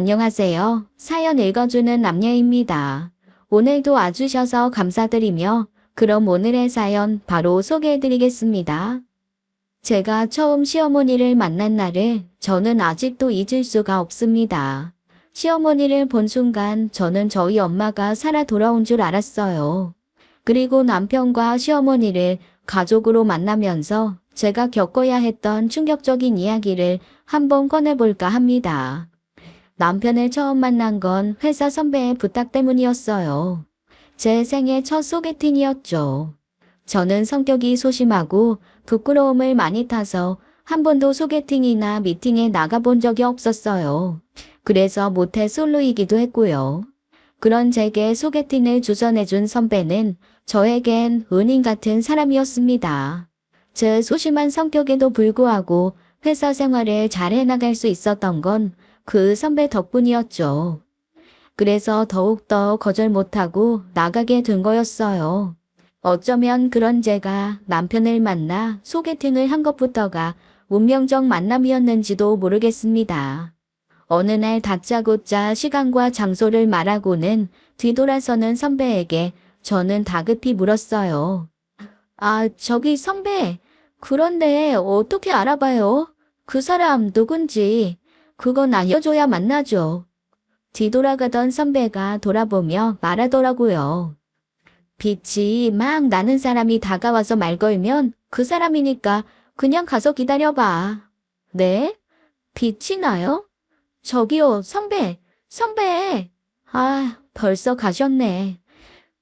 안녕하세요. 사연 읽어주는 남녀입니다. 오늘도 와주셔서 감사드리며 그럼 오늘의 사연 바로 소개해드리겠습니다. 제가 처음 시어머니를 만난 날을 저는 아직도 잊을 수가 없습니다. 시어머니를 본 순간 저는 저희 엄마가 살아 돌아온 줄 알았어요. 그리고 남편과 시어머니를 가족으로 만나면서 제가 겪어야 했던 충격적인 이야기를 한번 꺼내볼까 합니다. 남편을 처음 만난 건 회사 선배의 부탁 때문이었어요. 제 생애 첫 소개팅이었죠. 저는 성격이 소심하고 부끄러움을 많이 타서 한 번도 소개팅이나 미팅에 나가본 적이 없었어요. 그래서 모태 솔로이기도 했고요. 그런 제게 소개팅을 주선해준 선배는 저에겐 은인 같은 사람이었습니다. 제 소심한 성격에도 불구하고 회사 생활을 잘 해나갈 수 있었던 건 그 선배 덕분이었죠. 그래서 더욱더 거절 못하고 나가게 된 거였어요. 어쩌면 그런 제가 남편을 만나 소개팅을 한 것부터가 운명적 만남이었는지도 모르겠습니다. 어느 날 다짜고짜 시간과 장소를 말하고는 뒤돌아서는 선배에게 저는 다급히 물었어요. 저기 선배, 그런데 어떻게 알아봐요? 그 사람 누군지. 그건 알려줘야 만나죠. 뒤돌아가던 선배가 돌아보며 말하더라고요. 빛이 막 나는 사람이 다가와서 말 걸면 그 사람이니까 그냥 가서 기다려봐. 네? 빛이 나요? 저기요, 선배. 벌써 가셨네.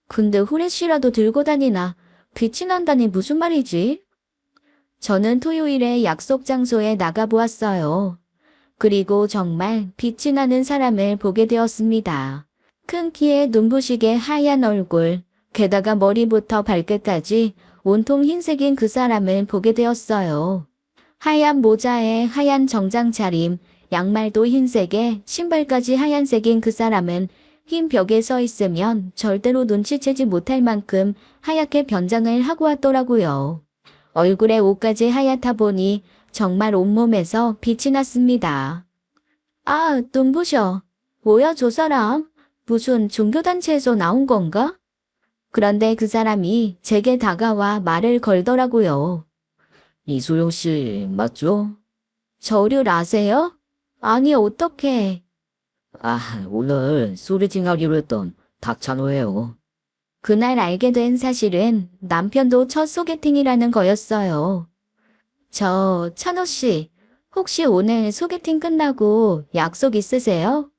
근데 후레쉬라도 들고 다니나 빛이 난다니 무슨 말이지? 저는 토요일에 약속 장소에 나가보았어요. 그리고 정말 빛이 나는 사람을 보게 되었습니다. 큰 키에 눈부시게 하얀 얼굴, 게다가 머리부터 발끝까지 온통 흰색인 그 사람을 보게 되었어요. 하얀 모자에 하얀 정장 차림, 양말도 흰색에 신발까지 하얀색인 그 사람은 흰 벽에 서 있으면 절대로 눈치채지 못할 만큼 하얗게 변장을 하고 왔더라고요. 얼굴에 옷까지 하얗다 보니 정말 온몸에서 빛이 났습니다. 눈부셔. 뭐야 저 사람? 무슨 종교단체에서 나온 건가? 그런데 그 사람이 제게 다가와 말을 걸더라고요. 이소영 씨, 맞죠? 저를 아세요? 아니 어떡해. 오늘 소개팅 하기로 했던 박찬호예요. 그날 알게 된 사실은 남편도 첫 소개팅이라는 거였어요. 찬호 씨, 혹시 오늘 소개팅 끝나고 약속 있으세요?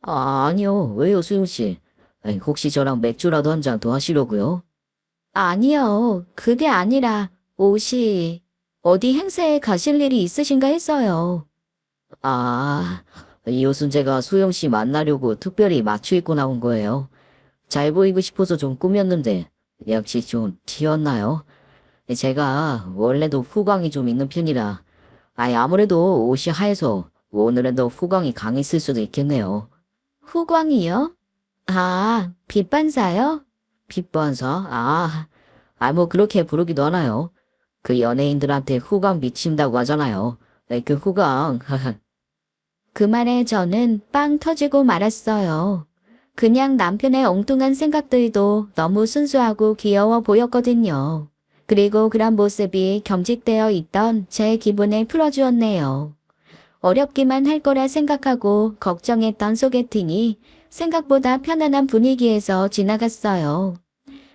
아니요. 왜요, 소영 씨? 혹시 저랑 맥주라도 한 잔 더 하시려고요? 아니요, 그게 아니라 옷이 어디 행사에 가실 일이 있으신가 했어요. 이 옷은 제가 소영 씨 만나려고 특별히 맞춰 입고 나온 거예요. 잘 보이고 싶어서 좀 꾸몄는데, 역시 좀 튀었나요? 제가 원래도 후광이 좀 있는 편이라, 아무래도 옷이 하얘서 오늘은 더 후광이 강했을 수도 있겠네요. 후광이요? 빛 반사요? 빛반사? 뭐 그렇게 부르기도 하나요? 그 연예인들한테 후광 미친다고 하잖아요. 그 후광. 그 말에 저는 빵 터지고 말았어요. 그냥 남편의 엉뚱한 생각들도 너무 순수하고 귀여워 보였거든요. 그리고 그런 모습이 경직되어 있던 제 기분을 풀어주었네요. 어렵기만 할 거라 생각하고 걱정했던 소개팅이 생각보다 편안한 분위기에서 지나갔어요.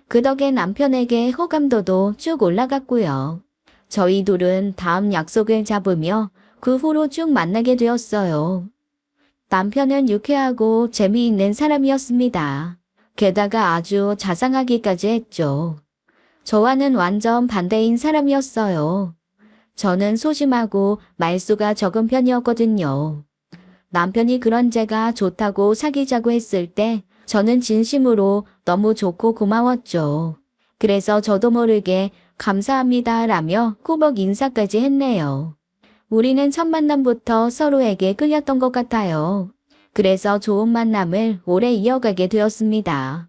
그 덕에 남편에게 호감도도 쭉 올라갔고요. 저희 둘은 다음 약속을 잡으며 그 후로 쭉 만나게 되었어요. 남편은 유쾌하고 재미있는 사람이었습니다. 게다가 아주 자상하기까지 했죠. 저와는 완전 반대인 사람이었어요. 저는 소심하고 말수가 적은 편이었거든요. 남편이 그런 제가 좋다고 사귀자고 했을 때 저는 진심으로 너무 좋고 고마웠죠. 그래서 저도 모르게 감사합니다라며 꾸벅 인사까지 했네요. 우리는 첫 만남부터 서로에게 끌렸던 것 같아요. 그래서 좋은 만남을 오래 이어가게 되었습니다.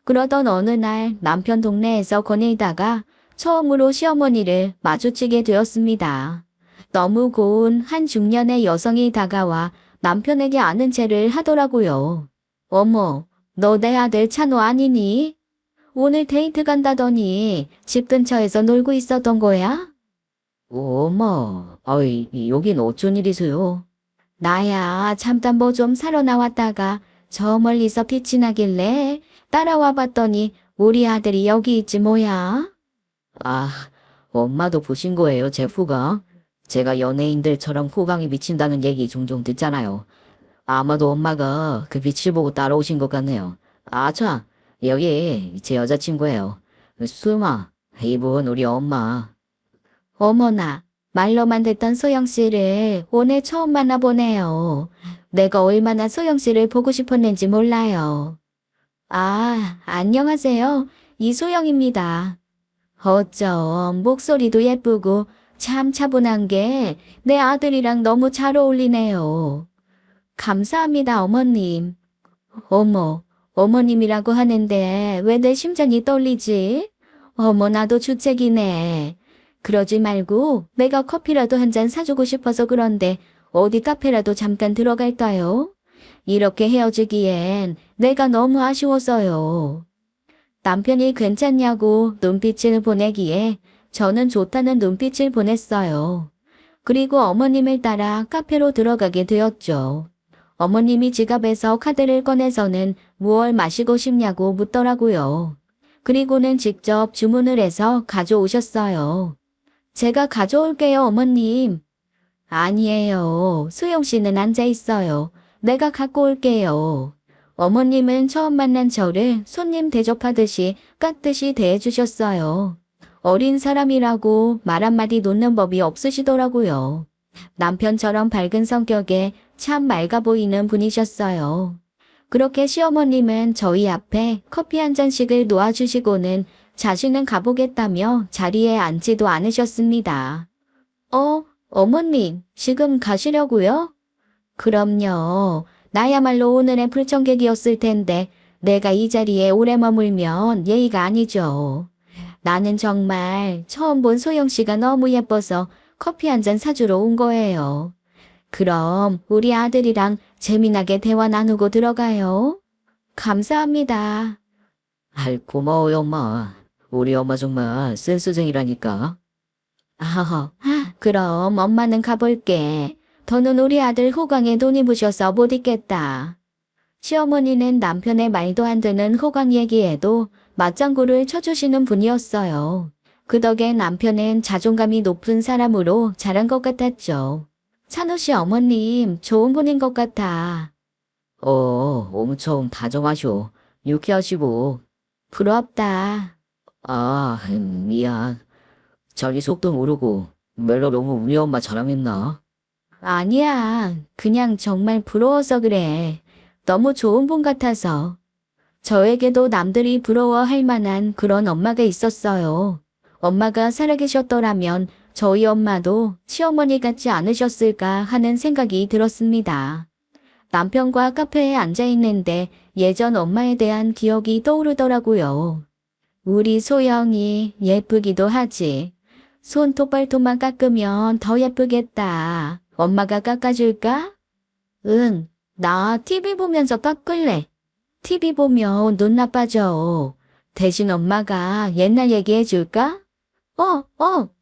그러던 어느 날 남편 동네에서 거닐다가 처음으로 시어머니를 마주치게 되었습니다. 너무 고운 한 중년의 여성이 다가와 남편에게 아는 체를 하더라고요. 어머, 너 내 아들 찬호 아니니? 오늘 데이트 간다더니 집 근처에서 놀고 있었던 거야? 엄마, 여긴 어쩐 일이세요? 나야 잠깐 뭐 좀 사러 나왔다가 저 멀리서 빛이 나길래 따라와 봤더니 우리 아들이 여기 있지 뭐야? 아, 엄마도 보신 거예요, 제 후광? 제가 연예인들처럼 후광이 비친다는 얘기 종종 듣잖아요. 아마도 엄마가 그 빛을 보고 따라오신 것 같네요. 참, 여기 제 여자친구예요. 수마, 이분 우리 엄마. 어머나, 말로만 듣던 소영 씨를 오늘 처음 만나보네요. 내가 얼마나 소영 씨를 보고 싶었는지 몰라요. 안녕하세요. 이소영입니다. 어쩜 목소리도 예쁘고 참 차분한 게 내 아들이랑 너무 잘 어울리네요. 감사합니다, 어머님. 어머, 어머님이라고 하는데 왜 내 심장이 떨리지? 어머, 나도 주책이네. 그러지 말고 내가 커피라도 한 잔 사주고 싶어서 그런데 어디 카페라도 잠깐 들어갈까요? 이렇게 헤어지기엔 내가 너무 아쉬워서요. 남편이 괜찮냐고 눈빛을 보내기에 저는 좋다는 눈빛을 보냈어요. 그리고 어머님을 따라 카페로 들어가게 되었죠. 어머님이 지갑에서 카드를 꺼내서는 무얼 마시고 싶냐고 묻더라고요. 그리고는 직접 주문을 해서 가져오셨어요. 제가 가져올게요, 어머님. 아니에요. 수영 씨는 앉아 있어요. 내가 갖고 올게요. 어머님은 처음 만난 저를 손님 대접하듯이 깍듯이 대해주셨어요. 어린 사람이라고 말 한마디 놓는 법이 없으시더라고요. 남편처럼 밝은 성격에 참 맑아 보이는 분이셨어요. 그렇게 시어머님은 저희 앞에 커피 한 잔씩을 놓아주시고는 자신은 가보겠다며 자리에 앉지도 않으셨습니다. 어머님, 지금 가시려고요? 그럼요. 나야말로 오늘의 불청객이었을 텐데 내가 이 자리에 오래 머물면 예의가 아니죠. 나는 정말 처음 본 소영 씨가 너무 예뻐서 커피 한 잔 사주러 온 거예요. 그럼 우리 아들이랑 재미나게 대화 나누고 들어가요. 감사합니다. 고마워요, 엄마. 우리 엄마 정말 센스쟁이라니까. 그럼 엄마는 가볼게. 더는 우리 아들 호강에 돈이 부셔서 못 있겠다. 시어머니는 남편의 말도 안 되는 호강 얘기에도 맞장구를 쳐주시는 분이었어요. 그 덕에 남편은 자존감이 높은 사람으로 자란 것 같았죠. 찬우 씨 어머님 좋은 분인 것 같아. 엄청 다정하셔. 유쾌하시고. 부럽다. 미안. 자기 속도 모르고 멜로 너무 우리 엄마 자랑했나? 아니야. 그냥 정말 부러워서 그래. 너무 좋은 분 같아서. 저에게도 남들이 부러워할 만한 그런 엄마가 있었어요. 엄마가 살아계셨더라면 저희 엄마도 시어머니 같지 않으셨을까 하는 생각이 들었습니다. 남편과 카페에 앉아 있는데 예전 엄마에 대한 기억이 떠오르더라고요. 우리 소영이 예쁘기도 하지. 손톱발톱만 깎으면 더 예쁘겠다. 엄마가 깎아줄까? 응, 나 TV 보면서 깎을래. TV 보면 눈 나빠져. 대신 엄마가 옛날 얘기해줄까?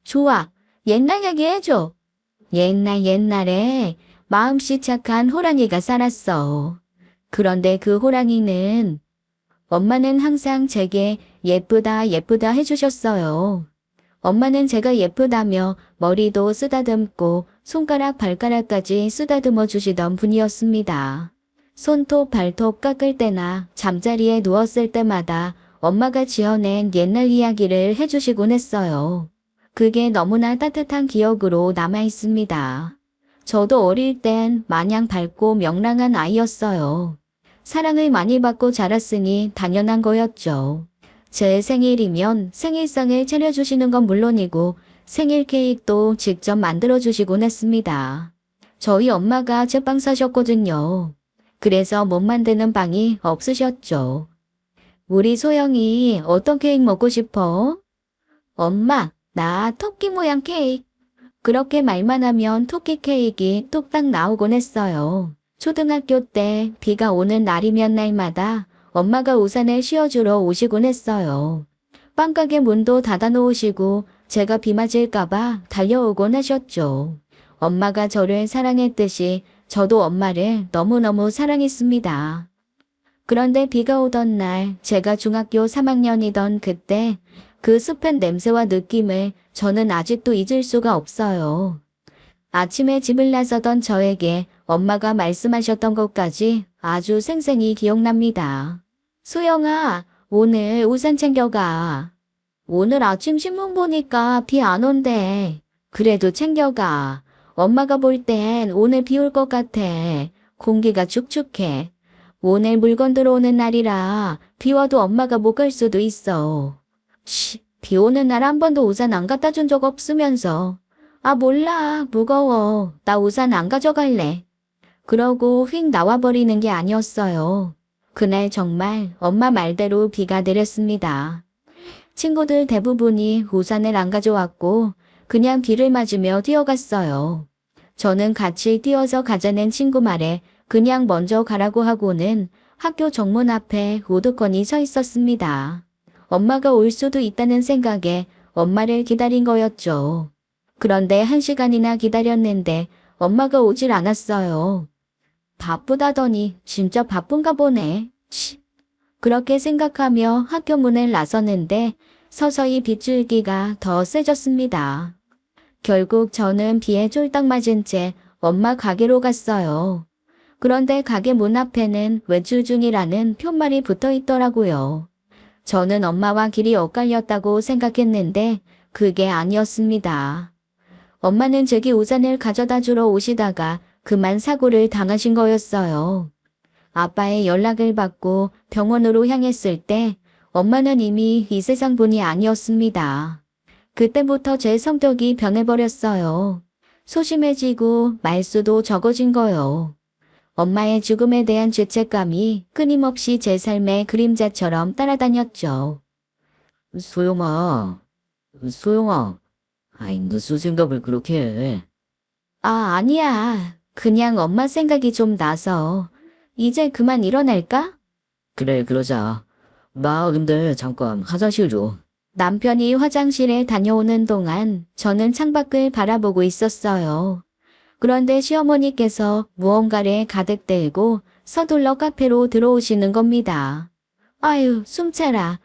좋아. 옛날 얘기해줘. 옛날에 마음씨 착한 호랑이가 살았어. 그런데 그 호랑이는 엄마는 항상 제게 예쁘다 예쁘다 해주셨어요. 엄마는 제가 예쁘다며 머리도 쓰다듬고 손가락 발가락까지 쓰다듬어 주시던 분이었습니다. 손톱 발톱 깎을 때나 잠자리에 누웠을 때마다 엄마가 지어낸 옛날 이야기를 해주시곤 했어요. 그게 너무나 따뜻한 기억으로 남아 있습니다. 저도 어릴 땐 마냥 밝고 명랑한 아이였어요. 사랑을 많이 받고 자랐으니 당연한 거였죠. 제 생일이면 생일상을 차려주시는 건 물론이고 생일 케이크도 직접 만들어주시곤 했습니다. 저희 엄마가 제빵 사셨거든요. 그래서 못 만드는 빵이 없으셨죠. 우리 소영이 어떤 케이크 먹고 싶어? 엄마, 나 토끼 모양 케이크. 그렇게 말만 하면 토끼 케이크가 뚝딱 나오곤 했어요. 초등학교 때 비가 오는 날이면 날마다 엄마가 우산을 씌워주러 오시곤 했어요. 빵가게 문도 닫아놓으시고 제가 비 맞을까봐 달려오곤 하셨죠. 엄마가 저를 사랑했듯이 저도 엄마를 너무너무 사랑했습니다. 그런데 비가 오던 날 제가 중학교 3학년이던 그때 그 습한 냄새와 느낌을 저는 아직도 잊을 수가 없어요. 아침에 집을 나서던 저에게 엄마가 말씀하셨던 것까지 아주 생생히 기억납니다. 수영아, 오늘 우산 챙겨가. 오늘 아침 신문 보니까 비 안 온대. 그래도 챙겨가. 엄마가 볼 땐 오늘 비 올 것 같아. 공기가 축축해. 오늘 물건 들어오는 날이라 비 와도 엄마가 못 갈 수도 있어. 비 오는 날 한 번도 우산 안 갖다 준 적 없으면서. 아, 몰라. 무거워. 나 우산 안 가져갈래. 그러고 휙 나와버리는 게 아니었어요. 그날 정말 엄마 말대로 비가 내렸습니다. 친구들 대부분이 우산을 안 가져왔고 그냥 비를 맞으며 뛰어갔어요. 저는 같이 뛰어서 가자는 친구 말에 그냥 먼저 가라고 하고는 학교 정문 앞에 우두커니 서 있었습니다. 엄마가 올 수도 있다는 생각에 엄마를 기다린 거였죠. 그런데 1시간이나 기다렸는데 엄마가 오질 않았어요. 바쁘다더니 진짜 바쁜가 보네. 그렇게 생각하며 학교 문을 나섰는데 서서히 빗줄기가 더 세졌습니다. 결국 저는 비에 쫄딱 맞은 채 엄마 가게로 갔어요. 그런데 가게 문 앞에는 외출 중이라는 표말이 붙어 있더라고요. 저는 엄마와 길이 엇갈렸다고 생각했는데 그게 아니었습니다. 엄마는 제게 우산을 가져다 주러 오시다가 그만 사고를 당하신 거였어요. 아빠의 연락을 받고 병원으로 향했을 때 엄마는 이미 이 세상 분이 아니었습니다. 그때부터 제 성격이 변해버렸어요. 소심해지고 말수도 적어진 거요. 엄마의 죽음에 대한 죄책감이 끊임없이 제 삶의 그림자처럼 따라다녔죠. 소영아, 아이, 무슨 생각을 그렇게 해? 아, 아니야. 그냥 엄마 생각이 좀 나서. 이제 그만 일어날까? 그래, 그러자. 나 근데 잠깐 화장실 좀. 남편이 화장실에 다녀오는 동안 저는 창밖을 바라보고 있었어요. 그런데 시어머니께서 무언가를 가득 들고 서둘러 카페로 들어오시는 겁니다. 아유, 숨차라.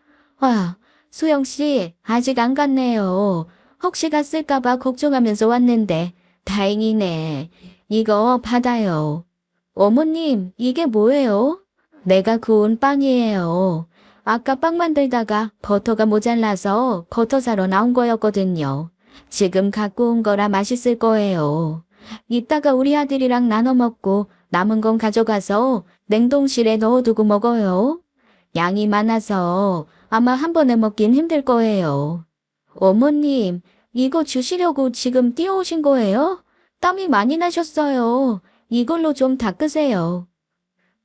수영씨, 아직 안 갔네요. 혹시 갔을까봐 걱정하면서 왔는데 다행이네. 이거 받아요. 어머님, 이게 뭐예요? 내가 구운 빵이에요. 아까 빵 만들다가 버터가 모자라서 버터 사러 나온 거였거든요. 지금 갖고 온 거라 맛있을 거예요. 이따가 우리 아들이랑 나눠 먹고 남은 건 가져가서 냉동실에 넣어두고 먹어요. 양이 많아서 아마 한 번에 먹긴 힘들 거예요. 어머님, 이거 주시려고 지금 뛰어오신 거예요? 땀이 많이 나셨어요. 이걸로 좀 닦으세요.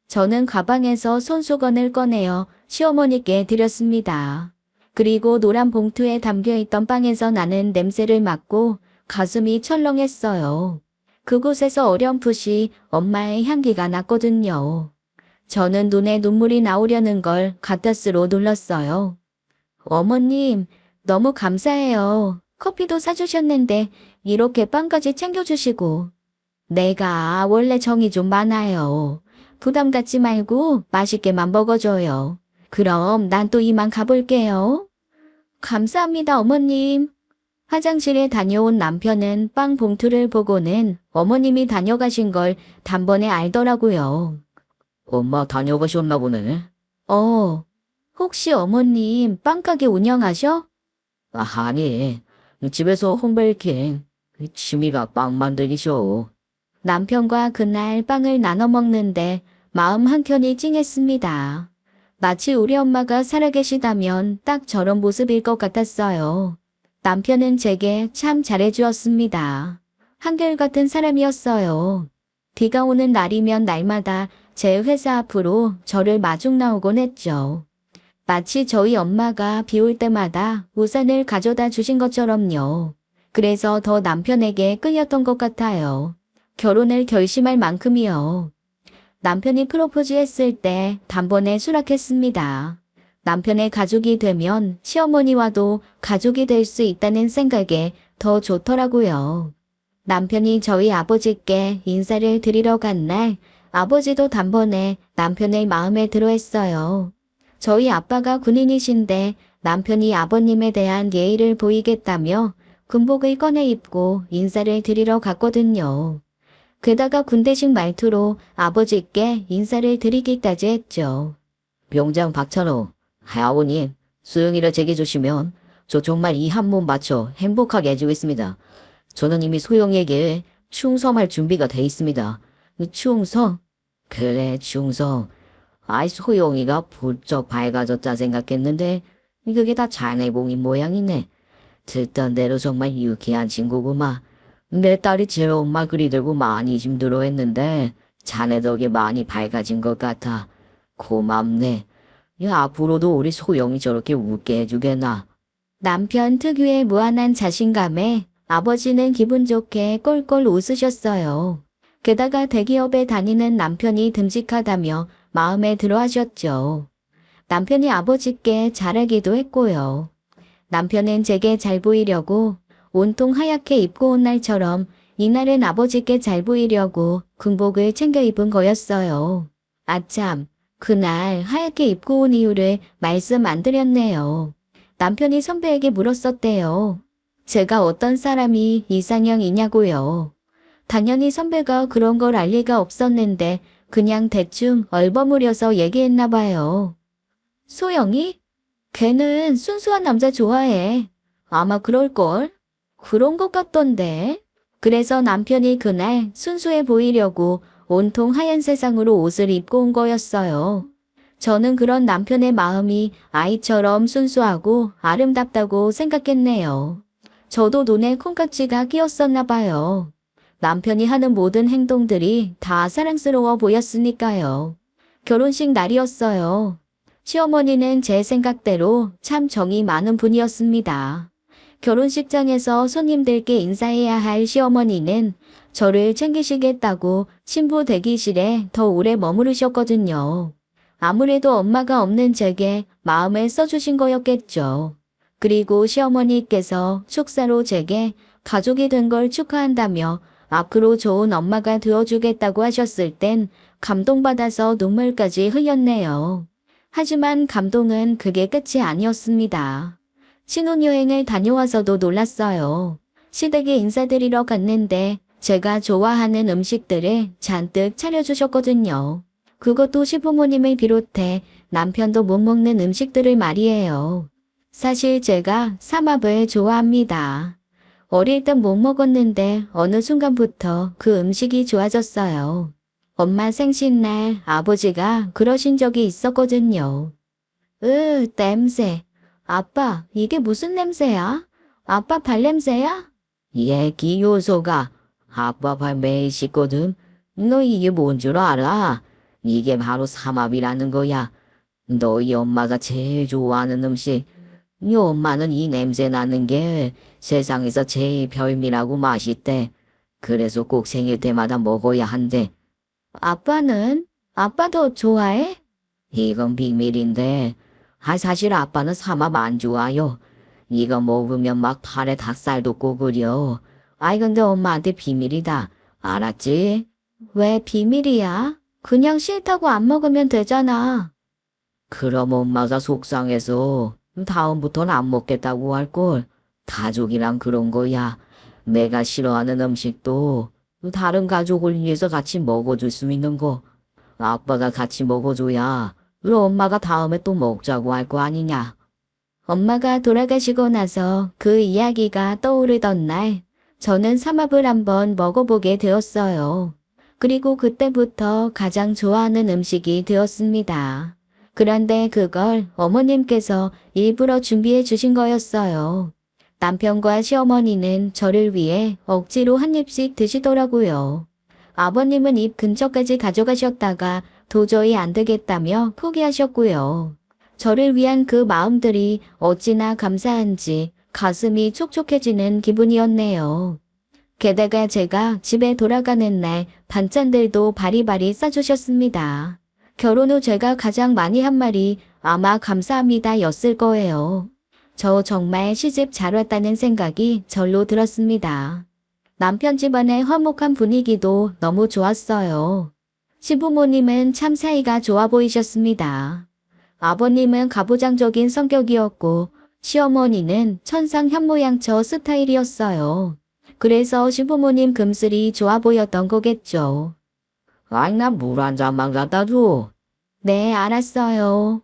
저는 가방에서 손수건을 꺼내어 시어머니께 드렸습니다. 그리고 노란 봉투에 담겨있던 빵에서 나는 냄새를 맡고 가슴이 철렁했어요. 그곳에서 어렴풋이 엄마의 향기가 났거든요. 저는 눈에 눈물이 나오려는 걸 가타스로 눌렀어요. 어머님, 너무 감사해요. 커피도 사주셨는데 이렇게 빵까지 챙겨주시고. 내가 원래 정이 좀 많아요. 부담 갖지 말고 맛있게만 먹어줘요. 그럼 난 또 이만 가볼게요. 감사합니다, 어머님. 화장실에 다녀온 남편은 빵 봉투를 보고는 어머님이 다녀가신 걸 단번에 알더라고요. 엄마 다녀가셨나 보네. 혹시 어머님 빵가게 운영하셔? 아니, 집에서 홈베이킹. 취미가 빵 만들기셔. 남편과 그날 빵을 나눠 먹는데 마음 한켠이 찡했습니다. 마치 우리 엄마가 살아계시다면 딱 저런 모습일 것 같았어요. 남편은 제게 참 잘해주었습니다. 한결같은 사람이었어요. 비가 오는 날이면 날마다 제 회사 앞으로 저를 마중 나오곤 했죠. 마치 저희 엄마가 비 올 때마다 우산을 가져다 주신 것처럼요. 그래서 더 남편에게 끌렸던 것 같아요. 결혼을 결심할 만큼이요. 남편이 프로포즈 했을 때 단번에 수락했습니다. 남편의 가족이 되면 시어머니와도 가족이 될 수 있다는 생각에 더 좋더라고요. 남편이 저희 아버지께 인사를 드리러 간 날 아버지도 단번에 남편의 마음에 들어 했어요. 저희 아빠가 군인이신데 남편이 아버님에 대한 예의를 보이겠다며 군복을 꺼내 입고 인사를 드리러 갔거든요. 게다가 군대식 말투로 아버지께 인사를 드리기까지 했죠. 병장 박찬호, 아버님, 수영이를 제게 주시면 저 정말 이 한 몸 바쳐 행복하게 해주겠습니다. 저는 이미 소영이에게 충성할 준비가 돼 있습니다. 충성? 그래, 충성. 아이, 소영이가 부쩍 밝아졌다 생각했는데 그게 다 자네 봉인 모양이네. 듣던 대로 정말 유쾌한 친구구만. 내 딸이 제 엄마 그리 들고 많이 힘들어했는데 자네 덕에 많이 밝아진 것 같아. 고맙네. 야, 앞으로도 우리 소영이 저렇게 웃게 해주겠나. 남편 특유의 무한한 자신감에 아버지는 기분 좋게 꼴꼴 웃으셨어요. 게다가 대기업에 다니는 남편이 듬직하다며 마음에 들어 하셨죠. 남편이 아버지께 잘하기도 했고요. 남편은 제게 잘 보이려고 온통 하얗게 입고 온 날처럼 이날은 아버지께 잘 보이려고 군복을 챙겨 입은 거였어요. 아참, 그날 하얗게 입고 온 이유를 말씀 안 드렸네요. 남편이 선배에게 물었었대요. 제가 어떤 사람이 이상형이냐고요. 당연히 선배가 그런 걸 알 리가 없었는데 그냥 대충 얼버무려서 얘기했나 봐요. 소영이? 걔는 순수한 남자 좋아해. 아마 그럴걸? 그런 것 같던데. 그래서 남편이 그날 순수해 보이려고 온통 하얀 세상으로 옷을 입고 온 거였어요. 저는 그런 남편의 마음이 아이처럼 순수하고 아름답다고 생각했네요. 저도 눈에 콩깍지가 끼었었나 봐요. 남편이 하는 모든 행동들이 다 사랑스러워 보였으니까요. 결혼식 날이었어요. 시어머니는 제 생각대로 참 정이 많은 분이었습니다. 결혼식장에서 손님들께 인사해야 할 시어머니는 저를 챙기시겠다고 신부 대기실에 더 오래 머무르셨거든요. 아무래도 엄마가 없는 제게 마음을 써주신 거였겠죠. 그리고 시어머니께서 축사로 제게 가족이 된 걸 축하한다며 앞으로 좋은 엄마가 되어주겠다고 하셨을 땐 감동받아서 눈물까지 흘렸네요. 하지만 감동은 그게 끝이 아니었습니다. 신혼여행을 다녀와서도 놀랐어요. 시댁에 인사드리러 갔는데 제가 좋아하는 음식들을 잔뜩 차려주셨거든요. 그것도 시부모님을 비롯해 남편도 못 먹는 음식들을 말이에요. 사실 제가 삼합을 좋아합니다. 어릴 땐 못 먹었는데 어느 순간부터 그 음식이 좋아졌어요. 엄마 생신날 아버지가 그러신 적이 있었거든요. 냄새. 아빠, 이게 무슨 냄새야? 아빠 발냄새야? 얘기 요소가 아빠 발 매일 씻거든. 너 이게 뭔 줄 알아? 이게 바로 삼합이라는 거야. 너희 엄마가 제일 좋아하는 음식. 네 엄마는 이 냄새 나는 게 세상에서 제일 별미라고 맛있대. 그래서 꼭 생일 때마다 먹어야 한대. 아빠는? 아빠도 좋아해? 이건 비밀인데, 사실 아빠는 삼합 안 좋아요. 이거 먹으면 막 팔에 닭살도 꼬그려. 근데 엄마한테 비밀이다. 알았지? 왜 비밀이야? 그냥 싫다고 안 먹으면 되잖아. 그럼 엄마가 속상해서 다음부터는 안 먹겠다고 할걸. 가족이란 그런 거야. 내가 싫어하는 음식도 다른 가족을 위해서 같이 먹어줄 수 있는 거. 아빠가 같이 먹어줘야 우리 엄마가 다음에 또 먹자고 할 거 아니냐. 엄마가 돌아가시고 나서 그 이야기가 떠오르던 날 저는 삼합을 한번 먹어보게 되었어요. 그리고 그때부터 가장 좋아하는 음식이 되었습니다. 그런데 그걸 어머님께서 일부러 준비해 주신 거였어요. 남편과 시어머니는 저를 위해 억지로 한 입씩 드시더라고요. 아버님은 입 근처까지 가져가셨다가 도저히 안 되겠다며 포기하셨고요. 저를 위한 그 마음들이 어찌나 감사한지 가슴이 촉촉해지는 기분이었네요. 게다가 제가 집에 돌아가는 날 반찬들도 바리바리 싸주셨습니다. 결혼 후 제가 가장 많이 한 말이 아마 감사합니다 였을 거예요. 저 정말 시집 잘 왔다는 생각이 절로 들었습니다. 남편 집안의 화목한 분위기도 너무 좋았어요. 시부모님은 참 사이가 좋아 보이셨습니다. 아버님은 가부장적인 성격이었고 시어머니는 천상 현모양처 스타일이었어요. 그래서 시부모님 금슬이 좋아 보였던 거겠죠. 아이, 나 물 한 잔만 갖다 줘. 네, 알았어요.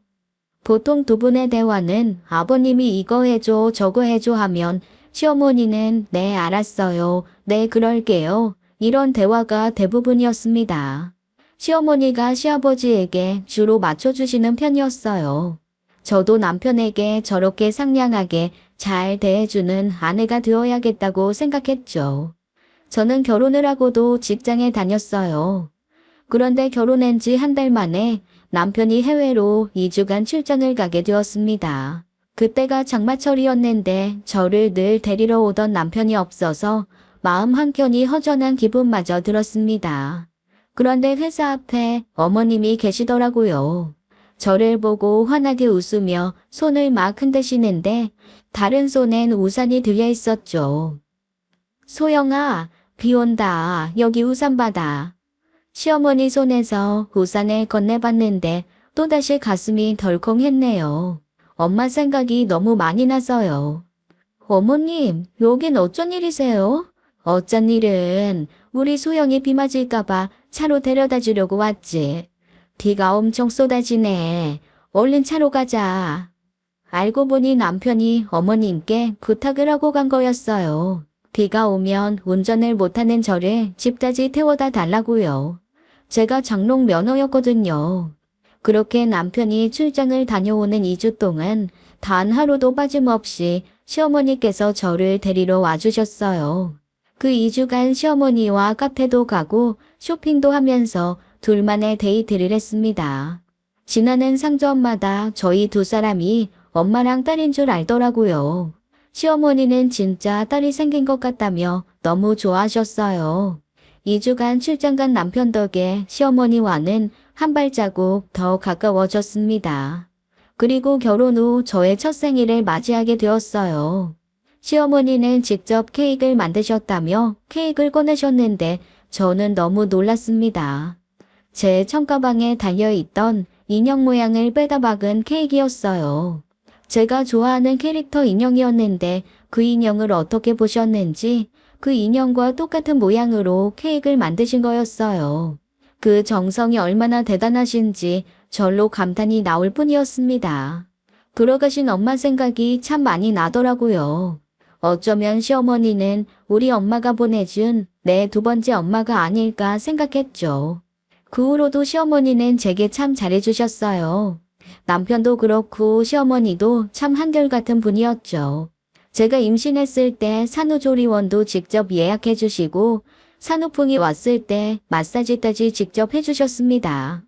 보통 두 분의 대화는 아버님이 이거 해줘, 저거 해줘 하면 시어머니는 네, 알았어요. 네, 그럴게요. 이런 대화가 대부분이었습니다. 시어머니가 시아버지에게 주로 맞춰주시는 편이었어요. 저도 남편에게 저렇게 상냥하게 잘 대해주는 아내가 되어야겠다고 생각했죠. 저는 결혼을 하고도 직장에 다녔어요. 그런데 결혼한 지 한 달 만에 남편이 해외로 2주간 출장을 가게 되었습니다. 그때가 장마철이었는데 저를 늘 데리러 오던 남편이 없어서 마음 한켠이 허전한 기분마저 들었습니다. 그런데 회사 앞에 어머님이 계시더라고요. 저를 보고 환하게 웃으며 손을 막 흔드시는데 다른 손엔 우산이 들려 있었죠. 소영아, 비 온다. 여기 우산 받아. 시어머니 손에서 우산을 건네봤는데 또다시 가슴이 덜컹했네요. 엄마 생각이 너무 많이 나서요. 어머님, 여긴 어쩐 일이세요? 어쩐 일은 우리 소영이 비 맞을까봐 차로 데려다 주려고 왔지. 비가 엄청 쏟아지네. 얼른 차로 가자. 알고 보니 남편이 어머님께 부탁을 하고 간 거였어요. 비가 오면 운전을 못하는 저를 집까지 태워다 달라고요. 제가 장롱 면허였거든요. 그렇게 남편이 출장을 다녀오는 2주 동안 단 하루도 빠짐없이 시어머니께서 저를 데리러 와주셨어요. 그 2주간 시어머니와 카페도 가고 쇼핑도 하면서 둘만의 데이트를 했습니다. 지나는 상점마다 저희 두 사람이 엄마랑 딸인 줄 알더라고요. 시어머니는 진짜 딸이 생긴 것 같다며 너무 좋아하셨어요. 2주간 출장 간 남편 덕에 시어머니와는 한 발자국 더 가까워졌습니다. 그리고 결혼 후 저의 첫 생일을 맞이하게 되었어요. 시어머니는 직접 케이크를 만드셨다며 케이크를 꺼내셨는데 저는 너무 놀랐습니다. 제 청가방에 달려있던 인형 모양을 빼다 박은 케이크였어요. 제가 좋아하는 캐릭터 인형이었는데 그 인형을 어떻게 보셨는지 그 인형과 똑같은 모양으로 케이크를 만드신 거였어요. 그 정성이 얼마나 대단하신지 절로 감탄이 나올 뿐이었습니다. 돌아가신 엄마 생각이 참 많이 나더라고요. 어쩌면 시어머니는 우리 엄마가 보내준 내 두 번째 엄마가 아닐까 생각했죠. 그 후로도 시어머니는 제게 참 잘해주셨어요. 남편도 그렇고 시어머니도 참 한결같은 분이었죠. 제가 임신했을 때 산후조리원도 직접 예약해 주시고 산후풍이 왔을 때 마사지까지 직접 해주셨습니다.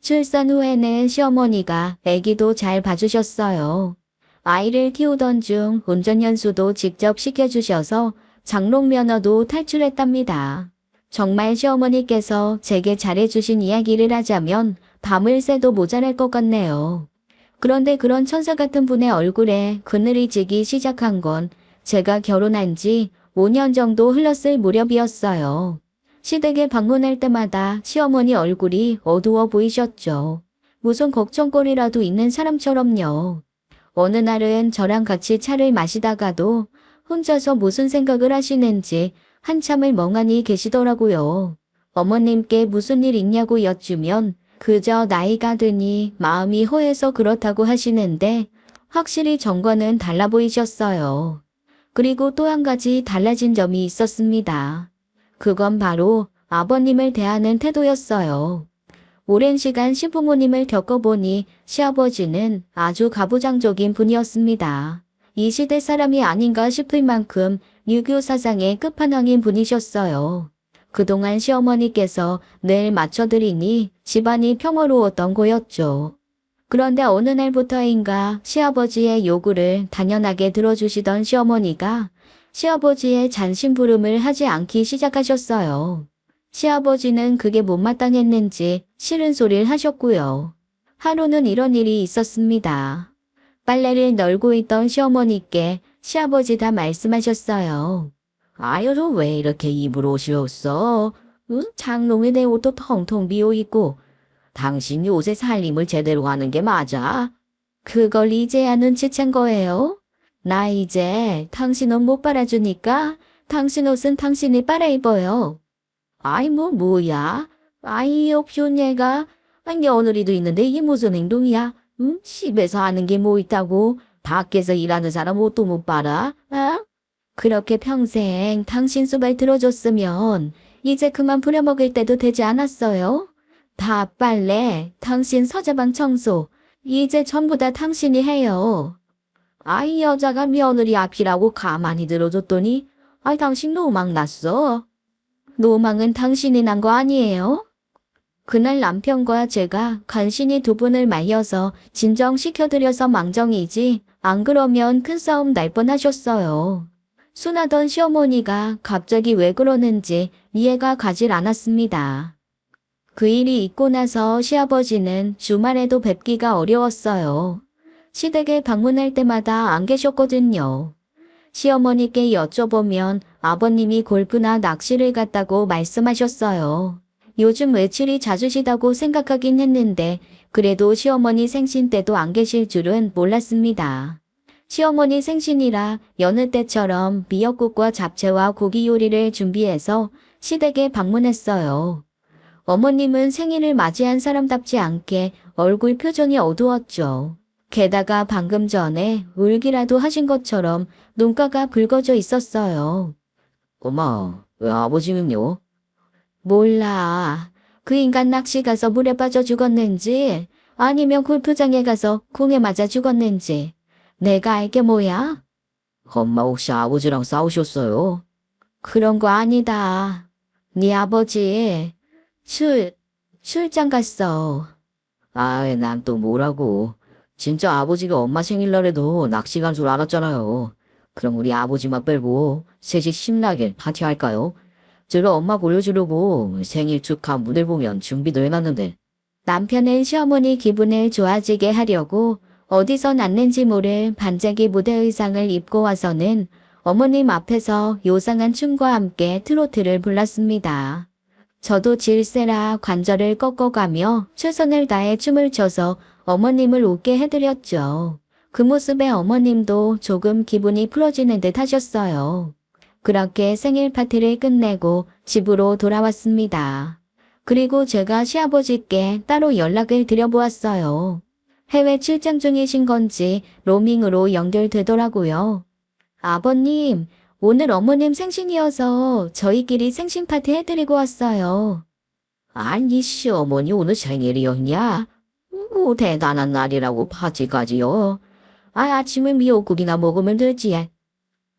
출산 후에는 시어머니가 아기도 잘 봐주셨어요. 아이를 키우던 중 운전 연수도 직접 시켜주셔서 장롱 면허도 탈출했답니다. 정말 시어머니께서 제게 잘해주신 이야기를 하자면 밤을 새도 모자랄 것 같네요. 그런데 그런 천사 같은 분의 얼굴에 그늘이 지기 시작한 건 제가 결혼한 지 5년 정도 흘렀을 무렵이었어요. 시댁에 방문할 때마다 시어머니 얼굴이 어두워 보이셨죠. 무슨 걱정거리라도 있는 사람처럼요. 어느 날은 저랑 같이 차를 마시다가도 혼자서 무슨 생각을 하시는지 한참을 멍하니 계시더라고요. 어머님께 무슨 일 있냐고 여쭈면 그저 나이가 드니 마음이 허해서 그렇다고 하시는데 확실히 전과는 달라 보이셨어요. 그리고 또 한 가지 달라진 점이 있었습니다. 그건 바로 아버님을 대하는 태도였어요. 오랜 시간 시부모님을 겪어보니 시아버지는 아주 가부장적인 분이었습니다. 이 시대 사람이 아닌가 싶을 만큼 유교 사상의 끝판왕인 분이셨어요. 그동안 시어머니께서 늘 맞춰드리니 집안이 평화로웠던 거였죠. 그런데 어느 날부터인가 시아버지의 요구를 당연하게 들어주시던 시어머니가 시아버지의 잔심부름을 하지 않기 시작하셨어요. 시아버지는 그게 못마땅했는지 싫은 소리를 하셨고요. 하루는 이런 일이 있었습니다. 빨래를 널고 있던 시어머니께 시아버지가 말씀하셨어요. 아유, 너 왜 이렇게 입을 옷이었어? 응? 장롱에 내 옷도 텅텅 비어있고. 당신 요새 살림을 제대로 하는 게 맞아? 그걸 이제야 눈치챈 거예요? 나 이제 당신 옷 못 빨아주니까 당신 옷은 당신이 빨아 입어요. 아이, 뭐야? 아이, 없쇼, 얘가. 아니, 오늘이도 있는데 이게 무슨 행동이야? 응? 집에서 하는 게 뭐 있다고? 밖에서 일하는 사람 옷도 못 빨아? 아? 그렇게 평생 당신 수발 들어줬으면 이제 그만 부려먹을 때도 되지 않았어요? 다 빨래, 당신 서재방 청소, 이제 전부 다 당신이 해요. 아이, 여자가 며느리 앞이라고 가만히 들어줬더니, 아이, 당신 노망 났어. 노망은 당신이 난 거 아니에요? 그날 남편과 제가 간신히 두 분을 말려서 진정시켜드려서 망정이지 안 그러면 큰 싸움 날 뻔하셨어요. 순하던 시어머니가 갑자기 왜 그러는지 이해가 가질 않았습니다. 그 일이 있고 나서 시아버지는 주말에도 뵙기가 어려웠어요. 시댁에 방문할 때마다 안 계셨거든요. 시어머니께 여쭤보면 아버님이 골프나 낚시를 갔다고 말씀하셨어요. 요즘 외출이 잦으시다고 생각하긴 했는데 그래도 시어머니 생신 때도 안 계실 줄은 몰랐습니다. 시어머니 생신이라 여느 때처럼 미역국과 잡채와 고기 요리를 준비해서 시댁에 방문했어요. 어머님은 생일을 맞이한 사람답지 않게 얼굴 표정이 어두웠죠. 게다가 방금 전에 울기라도 하신 것처럼 눈가가 붉어져 있었어요. 엄마, 왜 아버지는요? 몰라. 그 인간 낚시 가서 물에 빠져 죽었는지 아니면 골프장에 가서 공에 맞아 죽었는지 내가 알게 뭐야? 엄마 혹시 아버지랑 싸우셨어요? 그런 거 아니다. 네 아버지 출장 갔어. 아이, 난 또 뭐라고. 진짜 아버지가 엄마 생일날에도 낚시 간 줄 알았잖아요. 그럼 우리 아버지만 빼고 셋이 신나게 파티할까요? 제가 엄마 보여주려고 생일 축하 무대 보면 준비도 해놨는데. 남편은 시어머니 기분을 좋아지게 하려고 어디서 났는지 모를 반짝이 무대 의상을 입고 와서는 어머님 앞에서 요상한 춤과 함께 트로트를 불렀습니다. 저도 질세라 관절을 꺾어가며 최선을 다해 춤을 춰서 어머님을 웃게 해드렸죠. 그 모습에 어머님도 조금 기분이 풀어지는 듯 하셨어요. 그렇게 생일 파티를 끝내고 집으로 돌아왔습니다. 그리고 제가 시아버지께 따로 연락을 드려보았어요. 해외 출장 중이신 건지 로밍으로 연결되더라고요. 아버님, 오늘 어머님 생신이어서 저희끼리 생신 파티 해드리고 왔어요. 아니, 시어머니 오늘 생일이었냐? 뭐 대단한 날이라고 파티까지요. 아침에 미역국이나 먹으면 되지.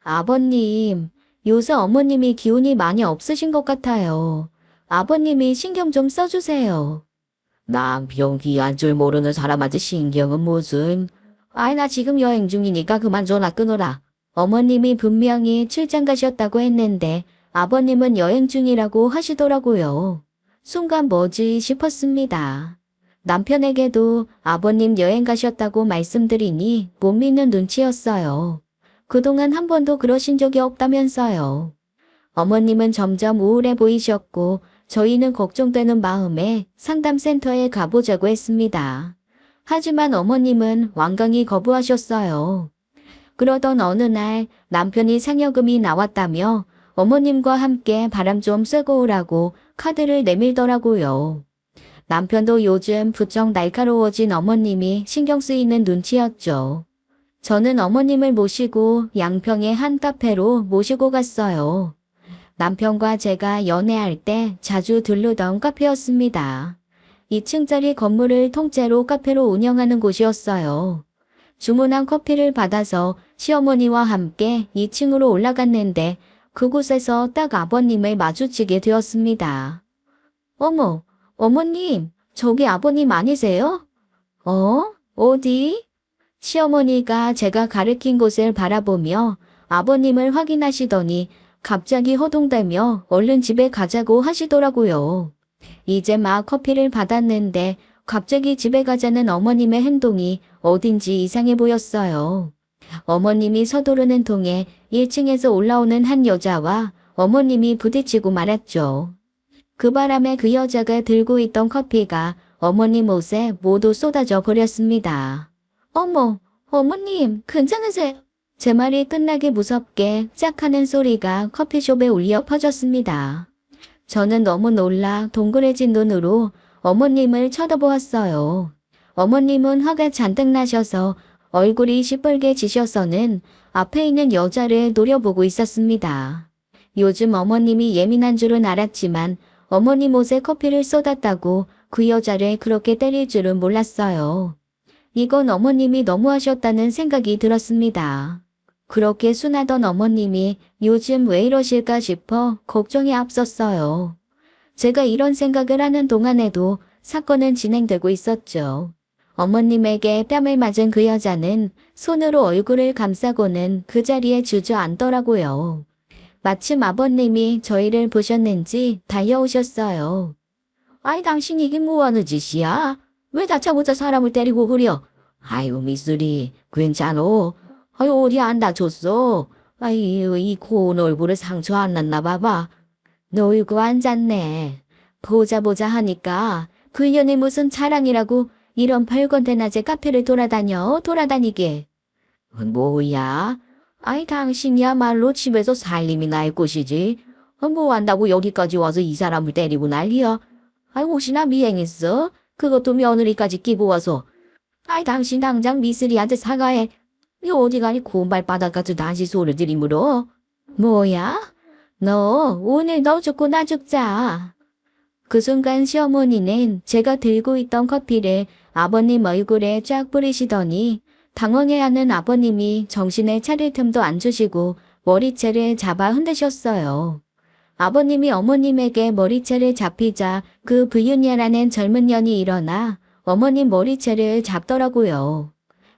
아버님, 요새 어머님이 기운이 많이 없으신 것 같아요. 아버님이 신경 좀 써주세요. 난 병기 안 줄 모르는 사람한테 신경은 무슨. 나 지금 여행 중이니까 그만 전화 끊어라. 어머님이 분명히 출장 가셨다고 했는데 아버님은 여행 중이라고 하시더라고요. 순간 뭐지 싶었습니다. 남편에게도 아버님 여행 가셨다고 말씀드리니 못 믿는 눈치였어요. 그동안 한 번도 그러신 적이 없다면서요. 어머님은 점점 우울해 보이셨고 저희는 걱정되는 마음에 상담센터에 가보자고 했습니다. 하지만 어머님은 완강히 거부하셨어요. 그러던 어느 날 남편이 상여금이 나왔다며 어머님과 함께 바람 좀 쐬고 오라고 카드를 내밀더라고요. 남편도 요즘 부쩍 날카로워진 어머님이 신경 쓰이는 눈치였죠. 저는 어머님을 모시고 양평의 한 카페로 모시고 갔어요. 남편과 제가 연애할 때 자주 들르던 카페였습니다. 2층짜리 건물을 통째로 카페로 운영하는 곳이었어요. 주문한 커피를 받아서 시어머니와 함께 2층으로 올라갔는데 그곳에서 딱 아버님을 마주치게 되었습니다. 어머, 어머님, 저기 아버님 아니세요? 어디? 시어머니가 제가 가리킨 곳을 바라보며 아버님을 확인하시더니 갑자기 허둥대며 얼른 집에 가자고 하시더라고요. 이제 막 커피를 받았는데 갑자기 집에 가자는 어머님의 행동이 어딘지 이상해 보였어요. 어머님이 서두르는 통에 1층에서 올라오는 한 여자와 어머님이 부딪히고 말았죠. 그 바람에 그 여자가 들고 있던 커피가 어머님 옷에 모두 쏟아져 버렸습니다. 어머, 어머님, 괜찮으세요? 제 말이 끝나기 무섭게 짝 하는 소리가 커피숍에 울려 퍼졌습니다. 저는 너무 놀라 동그래진 눈으로 어머님을 쳐다보았어요. 어머님은 화가 잔뜩 나셔서 얼굴이 시뻘게 지셔서는 앞에 있는 여자를 노려보고 있었습니다. 요즘 어머님이 예민한 줄은 알았지만 어머님 옷에 커피를 쏟았다고 그 여자를 그렇게 때릴 줄은 몰랐어요. 이건 어머님이 너무하셨다는 생각이 들었습니다. 그렇게 순하던 어머님이 요즘 왜 이러실까 싶어 걱정이 앞섰어요. 제가 이런 생각을 하는 동안에도 사건은 진행되고 있었죠. 어머님에게 뺨을 맞은 그 여자는 손으로 얼굴을 감싸고는 그 자리에 주저앉더라고요. 마침 아버님이 저희를 보셨는지 달려오셨어요. 아이, 당신 이게 뭐하는 짓이야? 왜 다짜고짜 사람을 때리고 그려? 아유, 미쓰리, 괜찮어? 아유, 어디 안 다쳤어? 아유, 이 고운 얼굴에 상처 안 났나 봐봐. 놀고 앉았네. 보자 하니까 그 년이 무슨 자랑이라고 이런 벌건대 낮에 카페를 돌아다니게. 뭐야? 아이, 당신이야말로 집에서 살림이 날 곳이지. 뭐 한다고 여기까지 와서 이 사람을 때리고 난리야. 아이, 혹시나 미행했어? 그것도 며느리까지 끼고 와서. 아이, 당신 당장 미쓰리한테 사과해. 이 어디 가니 고운 발바닥 같은 당신 소리 들이물어. 뭐야? 너 오늘 너 죽고 나 죽자. 그 순간 시어머니는 제가 들고 있던 커피를 아버님 얼굴에 쫙 뿌리시더니 당황해하는 아버님이 정신을 차릴 틈도 안 주시고 머리채를 잡아 흔드셨어요. 아버님이 어머님에게 머리채를 잡히자 그 부윤이라는 젊은 년이 일어나 어머님 머리채를 잡더라고요.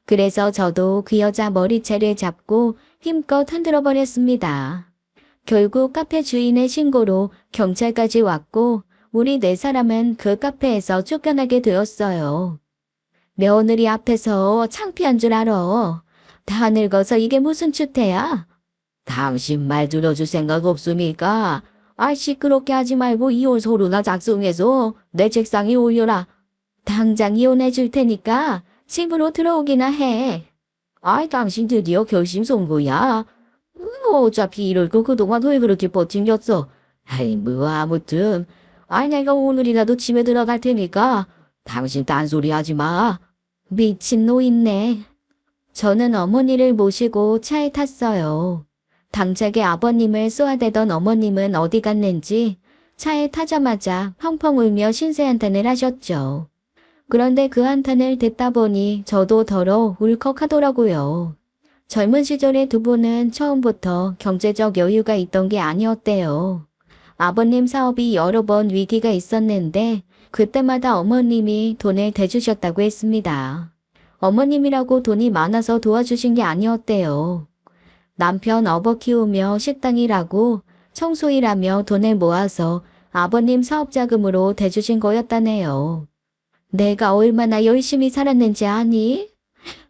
그래서 저도 그 여자 머리채를 잡고 힘껏 흔들어 버렸습니다. 결국 카페 주인의 신고로 경찰까지 왔고 우리 네 사람은 그 카페에서 쫓겨나게 되었어요. 며느리 앞에서 창피한 줄 알아. 다 늙어서 이게 무슨 추태야? 당신 말 들어줄 생각 없습니까? 아, 시끄럽게 하지 말고 이혼 서류나 작성해서 내 책상에 올려라. 당장 이혼해 줄 테니까 집으로 들어오기나 해. 아이, 당신 드디어 결심 선 거야. 어차피 이럴 거 그동안 왜 그렇게 버팅겼어? 아이, 뭐 아무튼 아이, 내가 오늘이라도 집에 들어갈 테니까 당신 딴소리 하지 마. 미친 노인네. 저는 어머니를 모시고 차에 탔어요. 당차게 아버님을 쏘아대던 어머님은 어디 갔는지 차에 타자마자 펑펑 울며 신세 한탄을 하셨죠. 그런데 그 한탄을 듣다 보니 저도 더러 울컥하더라고요. 젊은 시절의 두 분은 처음부터 경제적 여유가 있던 게 아니었대요. 아버님 사업이 여러 번 위기가 있었는데 그때마다 어머님이 돈을 대주셨다고 했습니다. 어머님이라고 돈이 많아서 도와주신 게 아니었대요. 남편 업어 키우며 식당 일하고 청소 일하며 돈을 모아서 아버님 사업 자금으로 대주신 거였다네요. 내가 얼마나 열심히 살았는지 아니?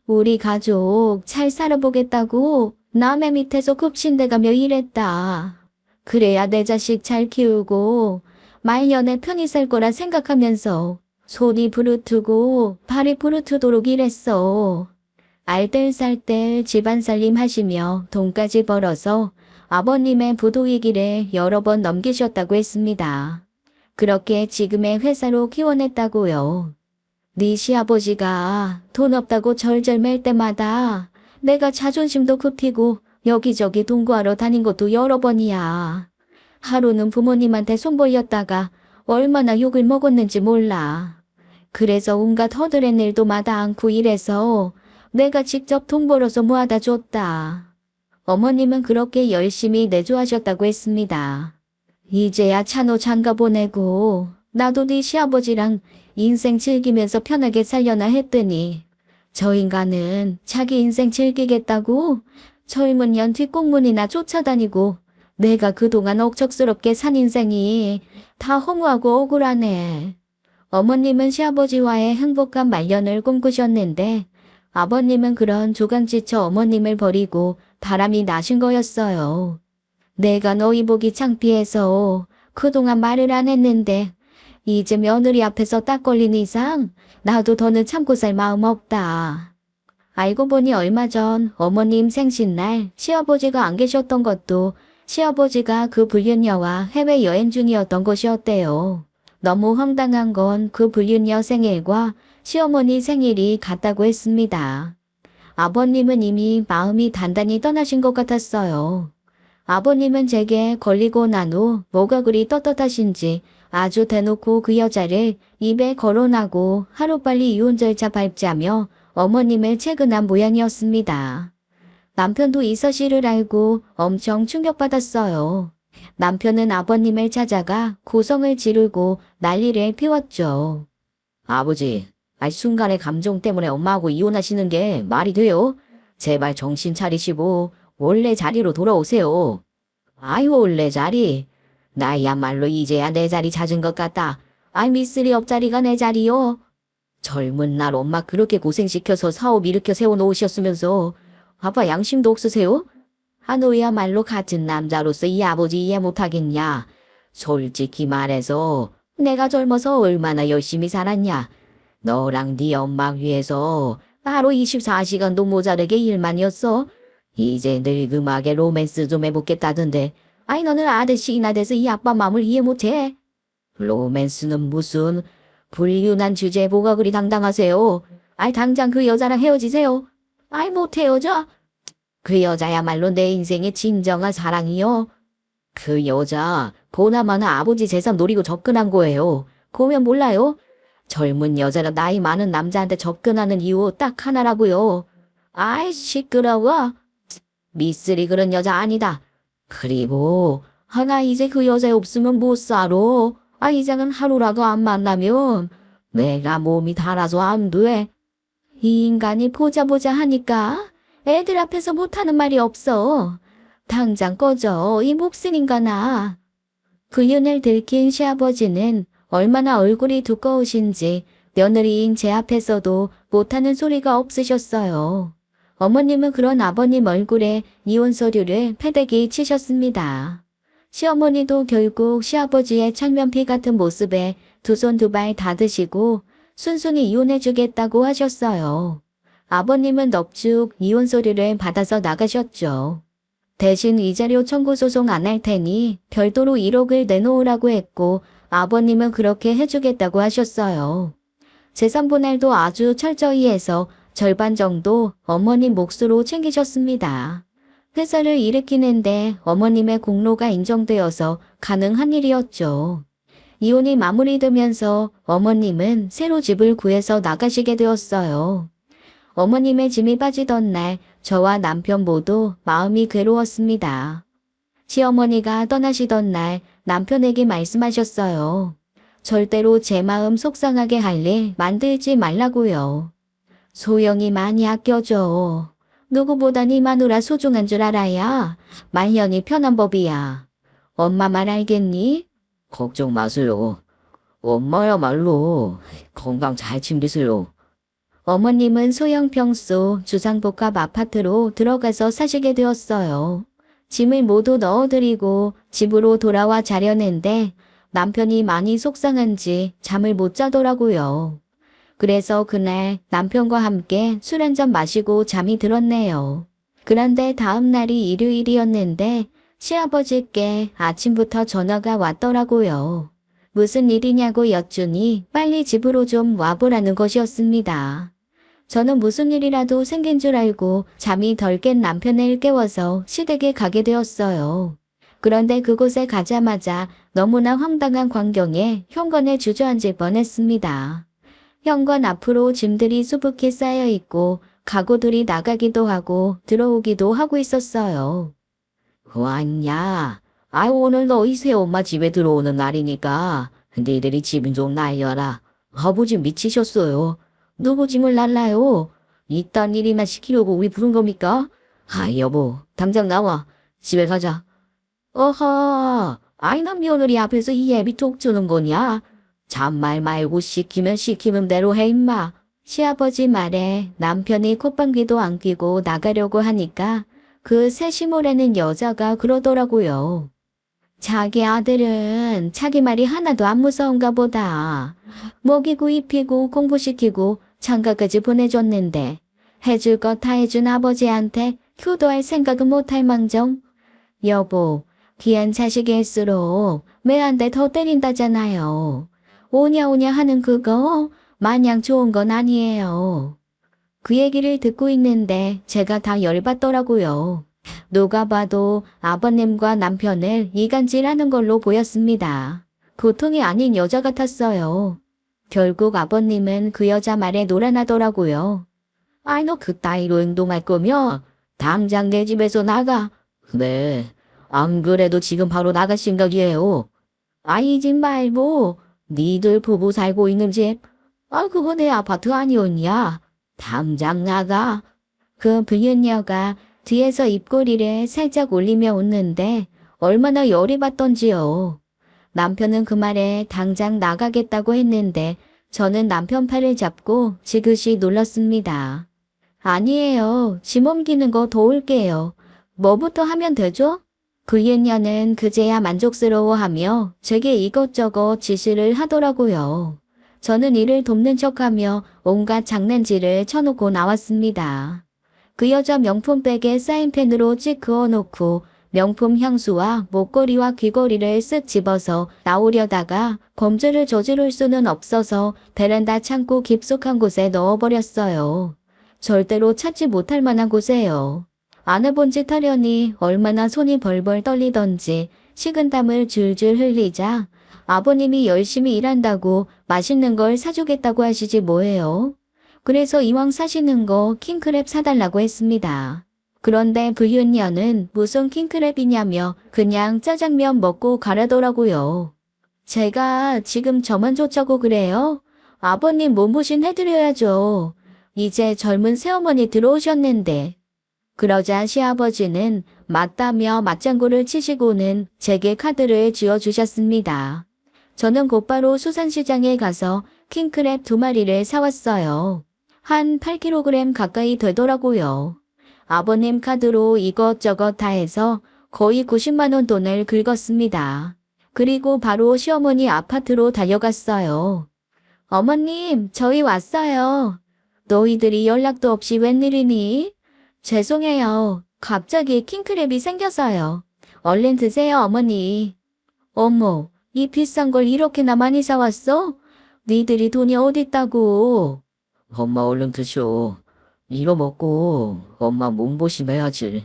우리 가족 잘 살아보겠다고 남의 밑에서 급신대가며 일했다. 그래야 내 자식 잘 키우고 말년에 편히 살 거라 생각하면서 손이 부르트고 발이 부르트도록 일했어. 알뜰살뜰 집안 살림 하시며 돈까지 벌어서 아버님의 부도위기를 여러 번 넘기셨다고 했습니다. 그렇게 지금의 회사로 키워냈다고요. 네 시아버지가 돈 없다고 절절맬 때마다 내가 자존심도 굽히고 여기저기 동거하러 다닌 것도 여러 번이야. 하루는 부모님한테 손 벌렸다가 얼마나 욕을 먹었는지 몰라. 그래서 온갖 허드렛 일도 마다 않고 일해서 내가 직접 돈 벌어서 모아다 줬다. 어머님은 그렇게 열심히 내조하셨다고 했습니다. 이제야 찬호 장가 보내고 나도 네 시아버지랑 인생 즐기면서 편하게 살려나 했더니 저 인간은 자기 인생 즐기겠다고 젊은 년 뒷공문이나 쫓아다니고 내가 그동안 억척스럽게 산 인생이 다 허무하고 억울하네. 어머님은 시아버지와의 행복한 말년을 꿈꾸셨는데 아버님은 그런 조강지처 어머님을 버리고 바람이 나신 거였어요. 내가 너희 보기 창피해서 그동안 말을 안 했는데 이제 며느리 앞에서 딱 걸린 이상 나도 더는 참고 살 마음 없다. 알고 보니 얼마 전 어머님 생신날 시아버지가 안 계셨던 것도 시아버지가 그 불륜녀와 해외여행 중이었던 것이었대요. 너무 황당한 건 그 불륜녀 생일과 시어머니 생일이 같다고 했습니다. 아버님은 이미 마음이 단단히 떠나신 것 같았어요. 아버님은 제게 걸리고 난 후 뭐가 그리 떳떳하신지 아주 대놓고 그 여자를 입에 거론하고 하루빨리 이혼 절차 밟자며 어머님을 채근한 모양이었습니다. 남편도 이 사실을 알고 엄청 충격받았어요. 남편은 아버님을 찾아가 고성을 지르고 난리를 피웠죠. 아버지, 순간의 감정 때문에 엄마하고 이혼하시는 게 말이 돼요? 제발 정신 차리시고 원래 자리로 돌아오세요. 원래 자리. 나야말로 이제야 내 자리 찾은 것 같다. 미쓰리 옆자리가 내 자리요. 젊은 날 엄마 그렇게 고생시켜서 사업 일으켜 세워놓으셨으면서 아빠 양심도 없으세요? 너야말로 같은 남자로서 이 아버지 이해 못하겠냐. 솔직히 말해서 내가 젊어서 얼마나 열심히 살았냐. 너랑 네 엄마 위해서 하루 24시간도 모자르게 일만이었어. 이제 늙음하게 로맨스 좀 해보겠다던데. 너는 아저씨나 돼서 이 아빠 마음을 이해 못해. 로맨스는 무슨 불륜한 주제에 뭐가 그리 당당하세요. 당장 그 여자랑 헤어지세요. 못 헤어져. 그 여자야말로 내 인생의 진정한 사랑이요. 그 여자 보나마나 아버지 재산 노리고 접근한 거예요. 그러면 몰라요? 젊은 여자라 나이 많은 남자한테 접근하는 이유 딱 하나라고요. 시끄러워. 미쓰리 그런 여자 아니다. 그리고 나 이제 그 여자 없으면 못 살아. 이제는 하루라도 안 만나면 내가 몸이 닳아서 안 돼. 이 인간이 보자 하니까 애들 앞에서 못하는 말이 없어. 당장 꺼져 이 목슨 인간아. 불륜을 들킨 시아버지는 얼마나 얼굴이 두꺼우신지 며느리인 제 앞에서도 못하는 소리가 없으셨어요. 어머님은 그런 아버님 얼굴에 이혼 서류를 패대기 치셨습니다. 시어머니도 결국 시아버지의 철면피 같은 모습에 두 손 두 발 다 드시고 순순히 이혼해주겠다고 하셨어요. 아버님은 넙죽 이혼 서류를 받아서 나가셨죠. 대신 위자료 청구 소송 안 할 테니 별도로 1억을 내놓으라고 했고 아버님은 그렇게 해주겠다고 하셨어요. 재산 분할도 아주 철저히 해서 절반 정도 어머님 몫으로 챙기셨습니다. 회사를 일으키는데 어머님의 공로가 인정되어서 가능한 일이었죠. 이혼이 마무리되면서 어머님은 새로 집을 구해서 나가시게 되었어요. 어머님의 짐이 빠지던 날 저와 남편 모두 마음이 괴로웠습니다. 시어머니가 떠나시던 날 남편에게 말씀하셨어요. 절대로 제 마음 속상하게 할 일 만들지 말라고요. 소영이 많이 아껴줘. 누구보다 네 마누라 소중한 줄 알아야 말년이 편한 법이야. 엄마 말 알겠니? 걱정 마세요. 엄마야말로 건강 잘 챙기세요. 어머님은 소형 평수 주상복합 아파트로 들어가서 사시게 되었어요. 짐을 모두 넣어드리고 집으로 돌아와 자려는데 남편이 많이 속상한지 잠을 못 자더라고요. 그래서 그날 남편과 함께 술 한잔 마시고 잠이 들었네요. 그런데 다음 날이 일요일이었는데 시아버지께 아침부터 전화가 왔더라고요. 무슨 일이냐고 여쭈니 빨리 집으로 좀 와보라는 것이었습니다. 저는 무슨 일이라도 생긴 줄 알고 잠이 덜 깬 남편을 깨워서 시댁에 가게 되었어요. 그런데 그곳에 가자마자 너무나 황당한 광경에 현관에 주저앉을 뻔했습니다. 현관 앞으로 짐들이 수북히 쌓여 있고 가구들이 나가기도 하고 들어오기도 하고 있었어요. 왔냐? 오늘 너희 새엄마 집에 들어오는 날이니까 니들이 짐 좀 날려라. 아버지 미치셨어요. 누구 짐을 날라요? 이딴 일이나 시키려고 우리 부른 겁니까? 여보, 당장 나와. 집에 가자. 어허, 난 며느리 앞에서 이 애비 톡 주는 거냐? 잔말 말고 시키면 시키는 대로 해, 임마. 시아버지 말에 남편이 콧방귀도 안 뀌고 나가려고 하니까 그 세시모래는 여자가 그러더라고요. 자기 아들은 자기 말이 하나도 안 무서운가 보다. 먹이고 입히고 공부시키고 장가까지 보내줬는데 해줄 거 다 해준 아버지한테 효도할 생각은 못할 망정. 여보, 귀한 자식일수록 매한테 더 때린다잖아요. 오냐오냐 하는 그거 마냥 좋은 건 아니에요. 그 얘기를 듣고 있는데 제가 다 열받더라고요. 누가 봐도 아버님과 남편을 이간질하는 걸로 보였습니다. 고통이 아닌 여자 같았어요. 결국 아버님은 그 여자 말에 놀아나더라고요. 너 그따위로 행동할 거면 당장 내 집에서 나가. 네, 안 그래도 지금 바로 나갈 생각이에요. 이 집 말고 니들 부부 살고 있는 집. 그거 내 아파트 아니었냐? 당장 나가. 그 부인녀가 뒤에서 입꼬리를 살짝 올리며 웃는데 얼마나 열이 받던지요. 남편은 그 말에 당장 나가겠다고 했는데 저는 남편 팔을 잡고 지그시 놀랐습니다. 아니에요. 짐 옮기는 거 도울게요. 뭐부터 하면 되죠? 그 인녀는 그제야 만족스러워하며 제게 이것저것 지시를 하더라고요. 저는 이를 돕는 척하며 온갖 장난질을 쳐놓고 나왔습니다. 그 여자 명품백에 사인펜으로 찍 그어놓고 명품 향수와 목걸이와 귀걸이를 쓱 집어서 나오려다가 범죄를 저지를 수는 없어서 베란다 창고 깊숙한 곳에 넣어버렸어요. 절대로 찾지 못할 만한 곳에요. 안 해본 짓 하려니 얼마나 손이 벌벌 떨리던지 식은땀을 줄줄 흘리자 아버님이 열심히 일한다고 맛있는 걸 사주겠다고 하시지 뭐예요. 그래서 이왕 사시는 거 킹크랩 사달라고 했습니다. 그런데 부윤녀는 무슨 킹크랩이냐며 그냥 짜장면 먹고 가라더라고요. 제가 지금 저만 쫓자고 그래요? 아버님 몸보신 해드려야죠. 이제 젊은 새어머니 들어오셨는데. 그러자 시아버지는 맞다며 맞장구를 치시고는 제게 카드를 쥐어주셨습니다. 저는 곧바로 수산시장에 가서 킹크랩 2마리를 사왔어요. 한 8kg 가까이 되더라고요. 아버님 카드로 이것저것 다 해서 거의 90만 원 돈을 긁었습니다. 그리고 바로 시어머니 아파트로 달려갔어요. 어머님, 저희 왔어요. 너희들이 연락도 없이 웬일이니? 죄송해요. 갑자기 킹크랩이 생겨서요. 얼른 드세요, 어머니. 어머, 이 비싼 걸 이렇게나 많이 사왔어? 니들이 돈이 어딨다고. 엄마 얼른 드셔. 이거 먹고 엄마 몸보심해야지.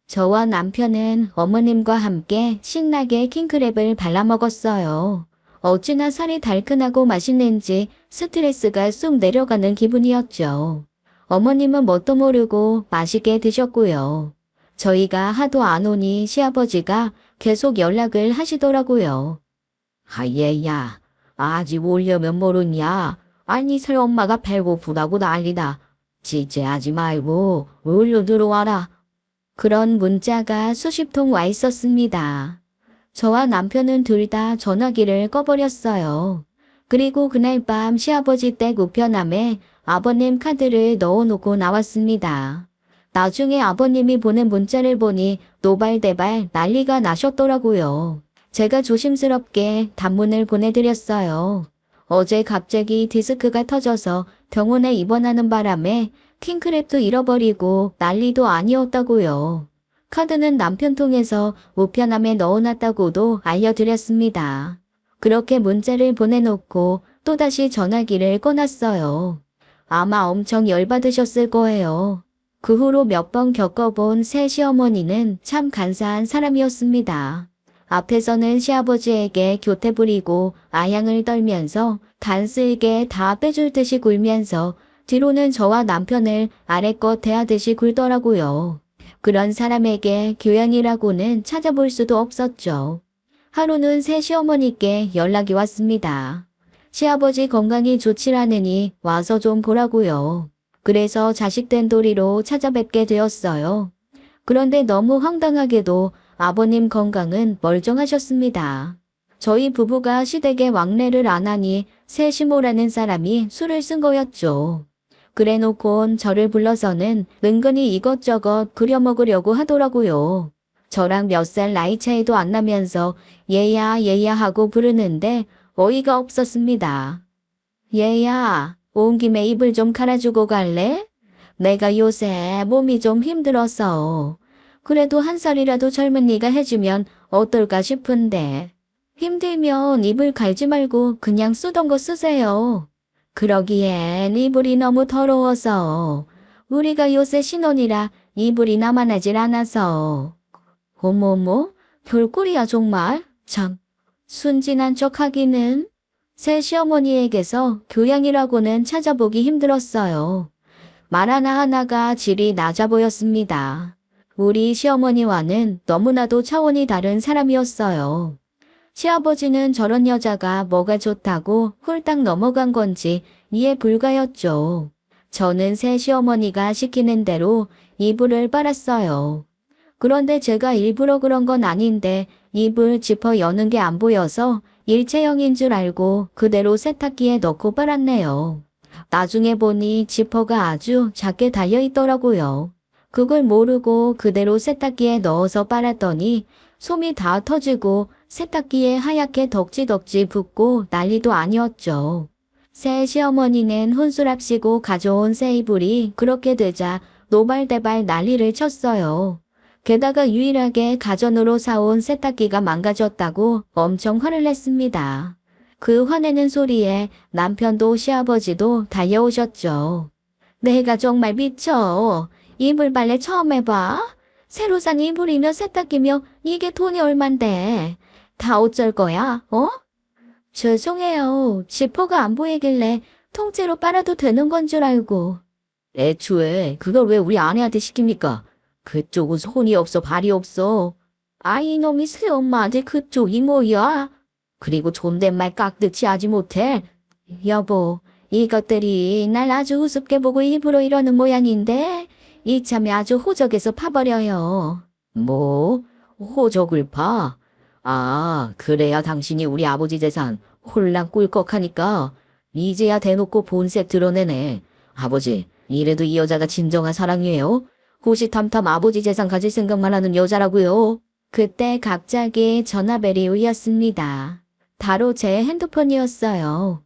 저와 남편은 어머님과 함께 신나게 킹크랩을 발라먹었어요. 어찌나 살이 달큰하고 맛있는지 스트레스가 쑥 내려가는 기분이었죠. 어머님은 뭣도 모르고 맛있게 드셨고요. 저희가 하도 안 오니 시아버지가 계속 연락을 하시더라고요. 얘야, 아직 오려면 모르냐? 아니, 새엄마가 배고프다고 난리다. 지체하지 말고 얼른 들어와라. 그런 문자가 수십 통 와 있었습니다. 저와 남편은 둘 다 전화기를 꺼버렸어요. 그리고 그날 밤 시아버지 댁 우편함에 아버님 카드를 넣어놓고 나왔습니다. 나중에 아버님이 보낸 문자를 보니 노발대발 난리가 나셨더라고요. 제가 조심스럽게 단문을 보내드렸어요. 어제 갑자기 디스크가 터져서 병원에 입원하는 바람에 킹크랩도 잃어버리고 난리도 아니었다고요. 카드는 남편 통해서 우편함에 넣어놨다고도 알려드렸습니다. 그렇게 문자를 보내놓고 또다시 전화기를 꺼놨어요. 아마 엄청 열받으셨을 거예요. 그 후로 몇 번 겪어본 새 시어머니는 참 간사한 사람이었습니다. 앞에서는 시아버지에게 교태 부리고 아양을 떨면서 단쓸게 다 빼줄 듯이 굴면서 뒤로는 저와 남편을 아래껏 대하듯이 굴더라고요. 그런 사람에게 교양이라고는 찾아볼 수도 없었죠. 하루는 새 시어머니께 연락이 왔습니다. 시아버지 건강이 좋질 않으니 와서 좀 보라고요. 그래서 자식된 도리로 찾아뵙게 되었어요. 그런데 너무 황당하게도 아버님 건강은 멀쩡하셨습니다. 저희 부부가 시댁에 왕래를 안 하니 세시모라는 사람이 술을 쓴 거였죠. 그래놓곤 저를 불러서는 은근히 이것저것 그려 먹으려고 하더라고요. 저랑 몇 살 나이 차이도 안 나면서 얘야 얘야 하고 부르는데 어이가 없었습니다. 얘야, 온 김에 이불 좀 갈아주고 갈래? 내가 요새 몸이 좀 힘들어서. 그래도 한 살이라도 젊은 네가 해주면 어떨까 싶은데. 힘들면 이불 갈지 말고 그냥 쓰던 거 쓰세요. 그러기엔 이불이 너무 더러워서. 우리가 요새 신혼이라 이불이 남아나질 않아서. 어머머, 별꼴이야 정말. 참, 순진한 척 하기는. 새 시어머니에게서 교양이라고는 찾아보기 힘들었어요. 말 하나하나가 질이 낮아 보였습니다. 우리 시어머니와는 너무나도 차원이 다른 사람이었어요. 시아버지는 저런 여자가 뭐가 좋다고 홀딱 넘어간 건지 이해 불가였죠. 저는 새 시어머니가 시키는 대로 이불을 빨았어요. 그런데 제가 일부러 그런 건 아닌데 이불 지퍼 여는 게 안 보여서 일체형인 줄 알고 그대로 세탁기에 넣고 빨았네요. 나중에 보니 지퍼가 아주 작게 달려 있더라고요. 그걸 모르고 그대로 세탁기에 넣어서 빨았더니 솜이 다 터지고 세탁기에 하얗게 덕지덕지 붙고 난리도 아니었죠. 새 시어머니는 혼술합시고 가져온 새 이불이 그렇게 되자 노발대발 난리를 쳤어요. 게다가 유일하게 가전으로 사온 세탁기가 망가졌다고 엄청 화를 냈습니다. 그 화내는 소리에 남편도 시아버지도 달려오셨죠. 내가 정말 미쳐. 이불 빨래 처음 해봐. 새로 산 이불이며 세탁기며 이게 돈이 얼만데. 다 어쩔 거야, 어? 죄송해요. 지퍼가 안 보이길래 통째로 빨아도 되는 건 줄 알고. 애초에 그걸 왜 우리 아내한테 시킵니까? 그쪽은 손이 없어 발이 없어. 아이 놈이 새엄마한테 그쪽이 뭐야? 그리고 존댓말 깍듯이 하지 못해. 여보, 이것들이 날 아주 우습게 보고 일부러 이러는 모양인데 이참에 아주 호적에서 파버려요. 뭐? 호적을 파? 아, 그래야 당신이 우리 아버지 재산 홀랑 꿀꺽하니까 이제야 대놓고 본색 드러내네. 아버지, 이래도 이 여자가 진정한 사랑이에요? 호시탐탐 아버지 재산 가질 생각만 하는 여자라고요. 그때 갑자기 전화벨이 울렸습니다. 바로 제 핸드폰이었어요.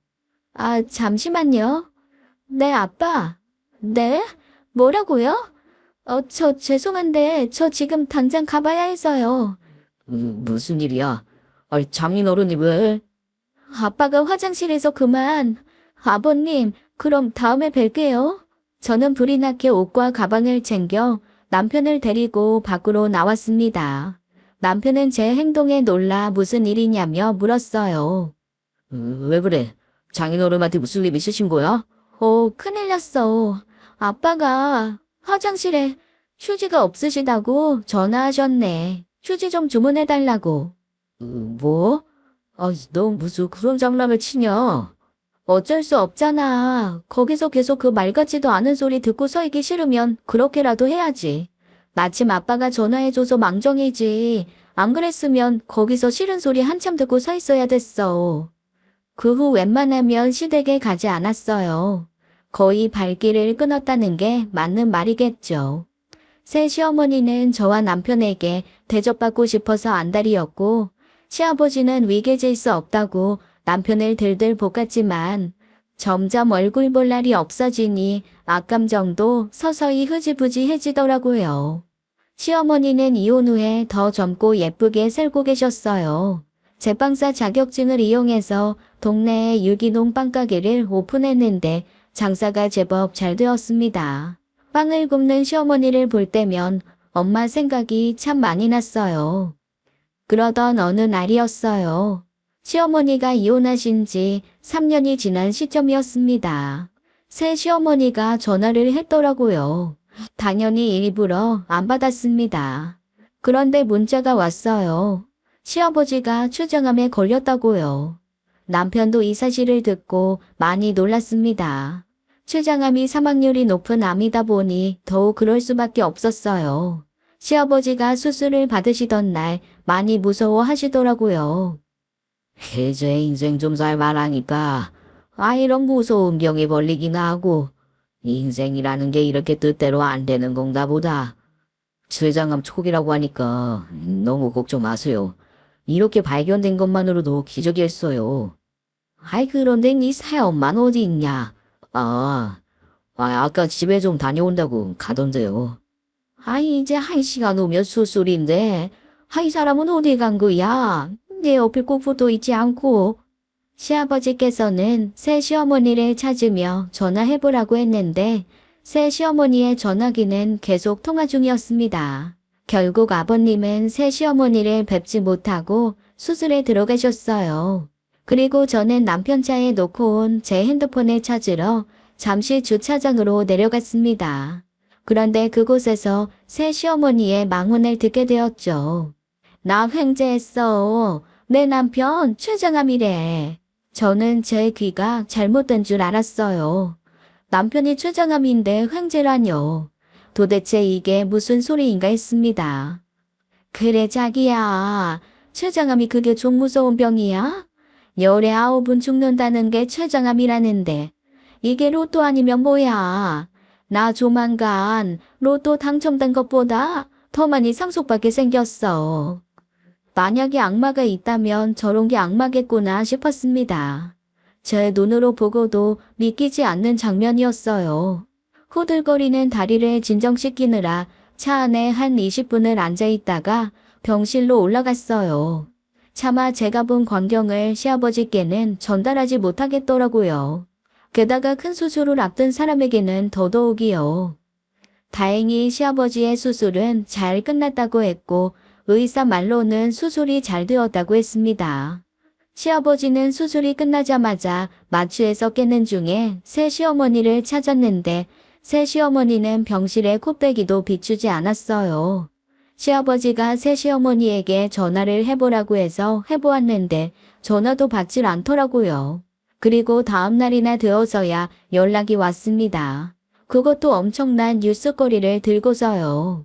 아, 잠시만요. 네, 아빠. 네? 뭐라고요? 저 죄송한데 저 지금 당장 가봐야 해서요. 무슨 일이야? 장인어른이 왜? 아빠가 화장실에서 그만. 아버님, 그럼 다음에 뵐게요. 저는 불이 나게 옷과 가방을 챙겨 남편을 데리고 밖으로 나왔습니다. 남편은 제 행동에 놀라 무슨 일이냐며 물었어요. 왜 그래? 장인어른한테 무슨 일 있으신 거야? 큰일 났어. 아빠가 화장실에 휴지가 없으시다고 전화하셨네. 휴지 좀 주문해달라고. 뭐? 너 무슨 그런 장난을 치냐? 어쩔 수 없잖아. 거기서 계속 그 말 같지도 않은 소리 듣고 서 있기 싫으면 그렇게라도 해야지. 마침 아빠가 전화해줘서 망정이지. 안 그랬으면 거기서 싫은 소리 한참 듣고 서 있어야 됐어. 그 후 웬만하면 시댁에 가지 않았어요. 거의 발길을 끊었다는 게 맞는 말이겠죠. 새 시어머니는 저와 남편에게 대접받고 싶어서 안달이었고 시아버지는 위계질 수 없다고 남편을 들들 볶았지만 점점 얼굴 볼 날이 없어지니 악감정도 서서히 흐지부지해지더라고요. 시어머니는 이혼 후에 더 젊고 예쁘게 살고 계셨어요. 제빵사 자격증을 이용해서 동네에 유기농 빵가게를 오픈했는데 장사가 제법 잘 되었습니다. 빵을 굽는 시어머니를 볼 때면 엄마 생각이 참 많이 났어요. 그러던 어느 날이었어요. 시어머니가 이혼하신 지 3년이 지난 시점이었습니다. 새 시어머니가 전화를 했더라고요. 당연히 일부러 안 받았습니다. 그런데 문자가 왔어요. 시아버지가 췌장암에 걸렸다고요. 남편도 이 사실을 듣고 많이 놀랐습니다. 췌장암이 사망률이 높은 암이다 보니 더욱 그럴 수밖에 없었어요. 시아버지가 수술을 받으시던 날 많이 무서워하시더라고요. 이제 인생 좀 살만하니까 이런 무서운 병에 걸리기나 하고 인생이라는 게 이렇게 뜻대로 안 되는 건가 보다. 췌장암 초기라고 하니까 너무 걱정 마세요. 이렇게 발견된 것만으로도 기적이었어요. 그런데 네 새엄마는 어디 있냐? 아까 집에 좀 다녀온다고 가던데요. 이제 1시간 후면 수술인데, 이 사람은 어디 간 거야? 내 옆에 꼭 붙어 있지 않고. 시아버지께서는 새 시어머니를 찾으며 전화해보라고 했는데, 새 시어머니의 전화기는 계속 통화 중이었습니다. 결국 아버님은 새 시어머니를 뵙지 못하고 수술에 들어가셨어요. 그리고 저는 남편 차에 놓고 온 제 핸드폰을 찾으러 잠시 주차장으로 내려갔습니다. 그런데 그곳에서 새 시어머니의 망언을 듣게 되었죠. 나 횡재했어. 내 남편 췌장암이래. 저는 제 귀가 잘못된 줄 알았어요. 남편이 췌장암인데 횡재라뇨. 도대체 이게 무슨 소리인가 했습니다. 그래 자기야. 췌장암이 그게 좀 무서운 병이야? 열에 9분 죽는다는 게 췌장암이라는데 이게 로또 아니면 뭐야. 나 조만간 로또 당첨된 것보다 더 많이 상속받게 생겼어. 만약에 악마가 있다면 저런 게 악마겠구나 싶었습니다. 제 눈으로 보고도 믿기지 않는 장면이었어요. 후들거리는 다리를 진정시키느라 차 안에 한 20분을 앉아있다가 병실로 올라갔어요. 차마 제가 본 광경을 시아버지께는 전달하지 못하겠더라고요. 게다가 큰 수술을 앞둔 사람에게는 더더욱이요. 다행히 시아버지의 수술은 잘 끝났다고 했고 의사 말로는 수술이 잘 되었다고 했습니다. 시아버지는 수술이 끝나자마자 마취에서 깨는 중에 새 시어머니를 찾았는데 새 시어머니는 병실에 코빼기도 비추지 않았어요. 시아버지가 새 시어머니에게 전화를 해보라고 해서 해보았는데 전화도 받질 않더라고요. 그리고 다음 날이나 되어서야 연락이 왔습니다. 그것도 엄청난 뉴스거리를 들고서요.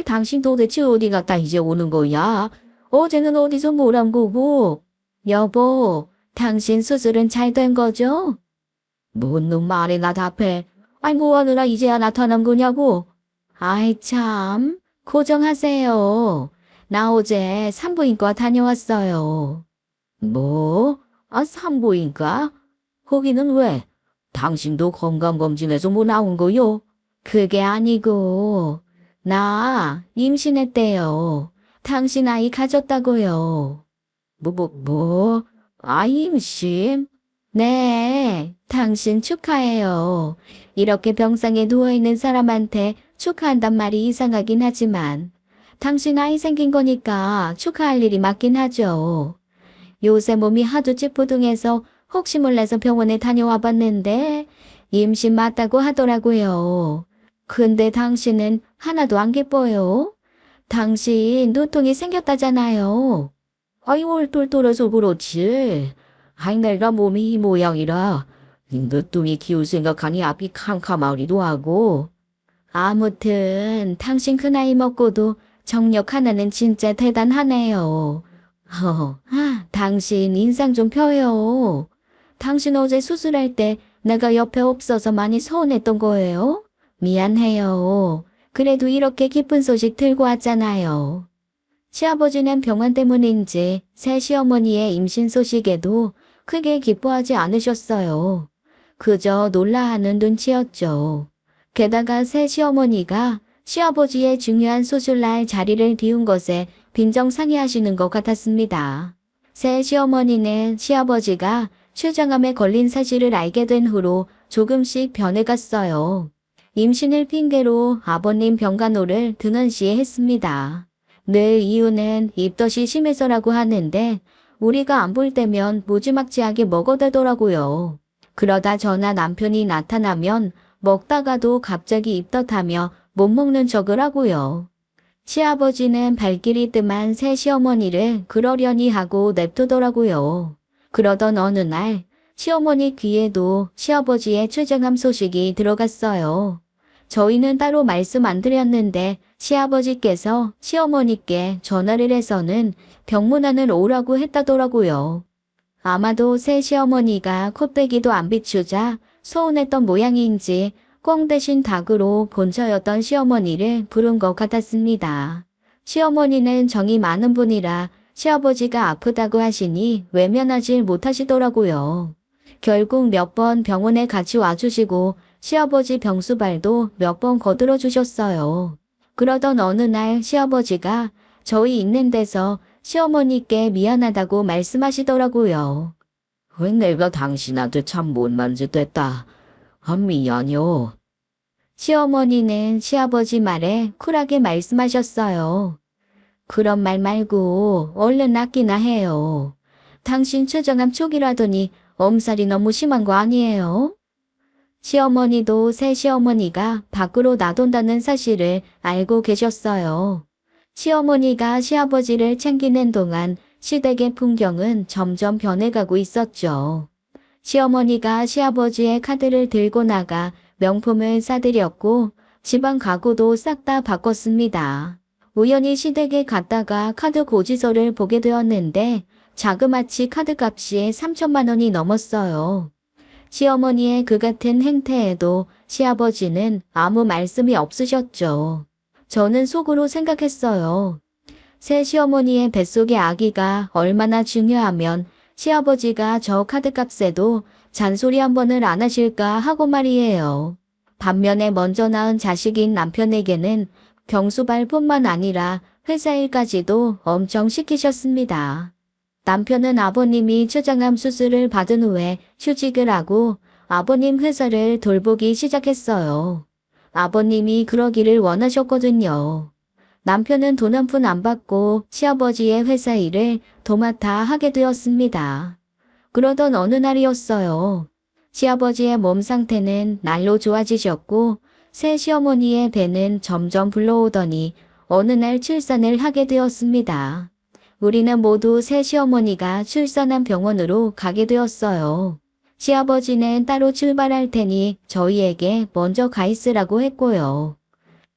당신 도대체 어디 갔다 이제 오는 거야? 어제는 어디서 뭘 한 거고? 여보, 당신 수술은 잘 된 거죠? 뭔 놈 말이나 답해. 뭐 하느라 이제야 나타난 거냐고? 참, 고정하세요. 나 어제 산부인과 다녀왔어요. 뭐? 산부인과? 거기는 왜? 당신도 건강검진에서 뭐 나온 거요? 그게 아니고, 나 임신했대요. 당신 아이 가졌다고요. 임신? 네, 당신 축하해요. 이렇게 병상에 누워있는 사람한테 축하한단 말이 이상하긴 하지만, 당신 아이 생긴 거니까 축하할 일이 맞긴 하죠. 요새 몸이 하도 찌뿌둥해서 혹시 몰라서 병원에 다녀와 봤는데 임신 맞다고 하더라고요. 근데 당신은 하나도 안 기뻐요. 당신 누통이 생겼다잖아요. 얼똘똘해서 그렇지. 내가 몸이 이 모양이라 누뚱이 키울 생각하니 앞이 캄캄하기도 하고. 아무튼 당신 그 나이 먹고도 정력 하나는 진짜 대단하네요. 당신 인상 좀 펴요. 당신 어제 수술할 때 내가 옆에 없어서 많이 서운했던 거예요? 미안해요. 그래도 이렇게 기쁜 소식 들고 왔잖아요. 시아버지는 병원 때문인지 새 시어머니의 임신 소식에도 크게 기뻐하지 않으셨어요. 그저 놀라하는 눈치였죠. 게다가 새 시어머니가 시아버지의 중요한 수술날 자리를 비운 것에 빈정상의하시는 것 같았습니다. 새 시어머니는 시아버지가 췌장암에 걸린 사실을 알게 된 후로 조금씩 변해갔어요. 임신을 핑계로 아버님 병간호를 등한시했습니다. 늘 이유는 입덧이 심해서라고 하는데 우리가 안 볼 때면 무지막지하게 먹어대더라고요. 그러다 저나 남편이 나타나면 먹다가도 갑자기 입덧하며 못 먹는 척을 하고요. 시아버지는 발길이 뜸한 새 시어머니를 그러려니 하고 냅두더라고요. 그러던 어느 날 시어머니 귀에도 시아버지의 췌장암 소식이 들어갔어요. 저희는 따로 말씀 안 드렸는데 시아버지께서 시어머니께 전화를 해서는 병문안을 오라고 했다더라고요. 아마도 새 시어머니가 콧배기도 안 비추자 서운했던 모양인지 꽁 대신 닭으로 본처였던 시어머니를 부른 것 같았습니다. 시어머니는 정이 많은 분이라 시아버지가 아프다고 하시니 외면하질 못하시더라고요. 결국 몇 번 병원에 같이 와주시고 시아버지 병수발도 몇 번 거들어 주셨어요. 그러던 어느 날 시아버지가 저희 있는 데서 시어머니께 미안하다고 말씀하시더라고요. 왜 내가 당신한테 참 못난 짓 했다. 미안해요. 시어머니는 시아버지 말에 쿨하게 말씀하셨어요. 그런 말 말고 얼른 낫기나 해요. 당신 췌장암 초기라더니 엄살이 너무 심한 거 아니에요? 시어머니도 새 시어머니가 밖으로 나돈다는 사실을 알고 계셨어요. 시어머니가 시아버지를 챙기는 동안 시댁의 풍경은 점점 변해가고 있었죠. 시어머니가 시아버지의 카드를 들고 나가 명품을 사들였고 집안 가구도 싹 다 바꿨습니다. 우연히 시댁에 갔다가 카드 고지서를 보게 되었는데 자그마치 카드값이 3천만 원이 넘었어요. 시어머니의 그 같은 행태에도 시아버지는 아무 말씀이 없으셨죠. 저는 속으로 생각했어요. 새 시어머니의 뱃속의 아기가 얼마나 중요하면 시아버지가 저 카드값에도 잔소리 한 번을 안 하실까 하고 말이에요. 반면에 먼저 낳은 자식인 남편에게는 병수발뿐만 아니라 회사 일까지도 엄청 시키셨습니다. 남편은 아버님이 췌장암 수술을 받은 후에 휴직을 하고 아버님 회사를 돌보기 시작했어요. 아버님이 그러기를 원하셨거든요. 남편은 돈 한 푼 안 받고 시아버지의 회사 일을 도맡아 하게 되었습니다. 그러던 어느 날이었어요. 시아버지의 몸 상태는 날로 좋아지셨고 새 시어머니의 배는 점점 불러오더니 어느 날 출산을 하게 되었습니다. 우리는 모두 새 시어머니가 출산한 병원으로 가게 되었어요. 시아버지는 따로 출발할 테니 저희에게 먼저 가 있으라고 했고요.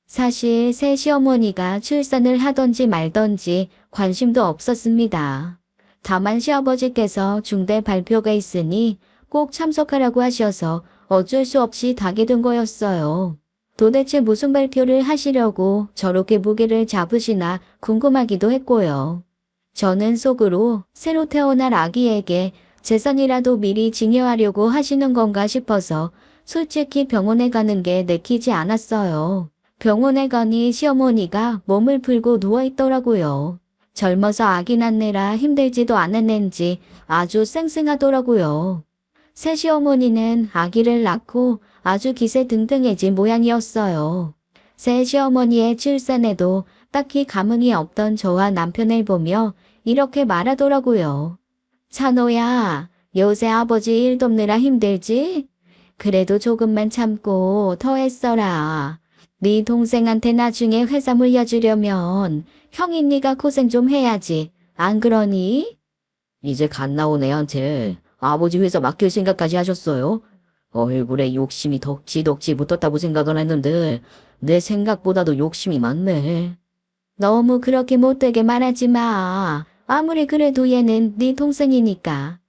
사실 새 시어머니가 출산을 하던지 말던지 관심도 없었습니다. 다만 시아버지께서 중대 발표가 있으니 꼭 참석하라고 하셔서 어쩔 수 없이 가게 된 거였어요. 도대체 무슨 발표를 하시려고 저렇게 무게를 잡으시나 궁금하기도 했고요. 저는 속으로 새로 태어날 아기에게 재산이라도 미리 증여하려고 하시는 건가 싶어서 솔직히 병원에 가는 게 내키지 않았어요. 병원에 가니 시어머니가 몸을 풀고 누워있더라고요. 젊어서 아기 낳느라 힘들지도 않았는지 아주 쌩쌩하더라고요. 새 시어머니는 아기를 낳고 아주 기세등등해진 모양이었어요. 새 시어머니의 출산에도 딱히 감흥이 없던 저와 남편을 보며 이렇게 말하더라고요. 찬호야, 요새 아버지 일 돕느라 힘들지? 그래도 조금만 참고 더 애써라. 네 동생한테 나중에 회사 물려주려면 형이 네가 고생 좀 해야지. 안 그러니? 이제 갓 나온 애한테 아버지 회사 맡길 생각까지 하셨어요? 얼굴에 욕심이 덕지덕지 붙었다고 생각은 했는데 내 생각보다도 욕심이 많네. 너무 그렇게 못되게 말하지 마. 아무리 그래도 얘는 네 동생이니까.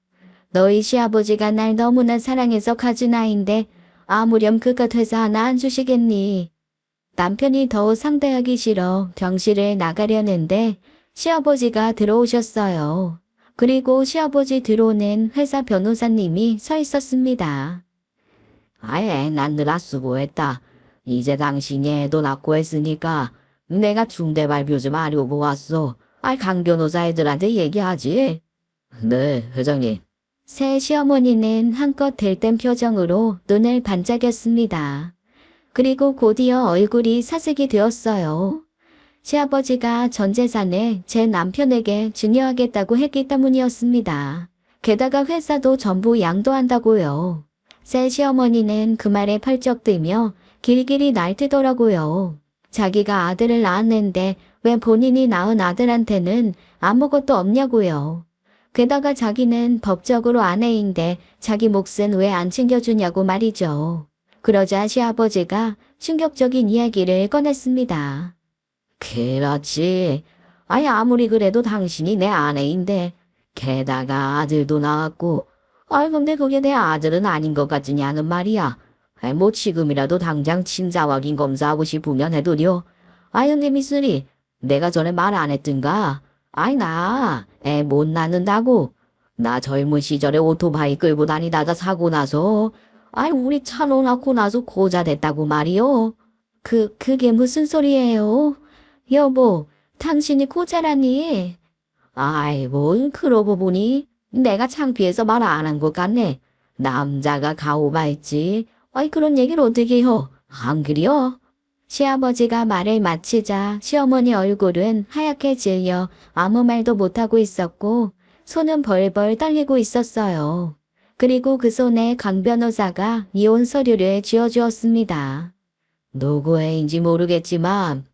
너희 시아버지가 날 너무나 사랑해서 가진 아인데 아무렴 그깟 회사 하나 안 주시겠니? 남편이 더 상대하기 싫어 병실을 나가려는데 시아버지가 들어오셨어요. 그리고 시아버지 들어오는 회사 변호사님이 서 있었습니다. 아예 난 늘 수고했다. 이제 당신이 애도 낳고 했으니까 내가 중대 발표 좀 하려고 왔어. 강 변호사 애들한테 얘기하지. 네, 회장님. 새 시어머니는 한껏 들뜬 표정으로 눈을 반짝였습니다. 그리고 곧이어 얼굴이 사색이 되었어요. 시아버지가 전 재산을 제 남편에게 증여하겠다고 했기 때문이었습니다. 게다가 회사도 전부 양도한다고요. 새 시어머니는 그 말에 펄쩍 뜨며 길길이 날뛰더라고요. 자기가 아들을 낳았는데 왜 본인이 낳은 아들한테는 아무것도 없냐고요. 게다가 자기는 법적으로 아내인데 자기 몫은 왜 안 챙겨주냐고 말이죠. 그러자 시아버지가 충격적인 이야기를 꺼냈습니다. 그렇지. 아니, 아무리 그래도 당신이 내 아내인데, 게다가 아들도 낳았고, 근데 그게 내 아들은 아닌 것 같으냐는 말이야. 뭐 지금이라도 당장 친자 확인 검사하고 싶으면 해도려. 근데 미쓰리, 내가 전에 말 안 했던가? 나 애 못 낳는다고. 나 젊은 시절에 오토바이 끌고 다니다가 사고 나서, 우리 차로 낳고 나서 고자 됐다고 말이요. 그게 무슨 소리예요? 여보, 당신이 고자라니. 뭘 그러고 보니 내가 창피해서 말 안 한 것 같네. 남자가 가오바했지. 그런 얘기를 어떻게 해요? 안 그려? 시아버지가 말을 마치자 시어머니 얼굴은 하얗게 질려 아무 말도 못하고 있었고 손은 벌벌 떨리고 있었어요. 그리고 그 손에 강 변호사가 이혼 서류를 쥐어주었습니다. 누구 애인지 모르겠지만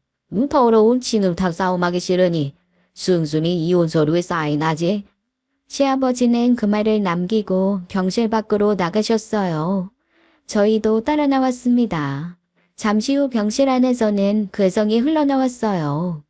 더러운 친음탁 싸움하기 싫으니 순순히 이혼 서류에 사인하지. 시아버지는 그 말을 남기고 병실 밖으로 나가셨어요. 저희도 따라 나왔습니다. 잠시 후 병실 안에서는 괴성이 흘러나왔어요.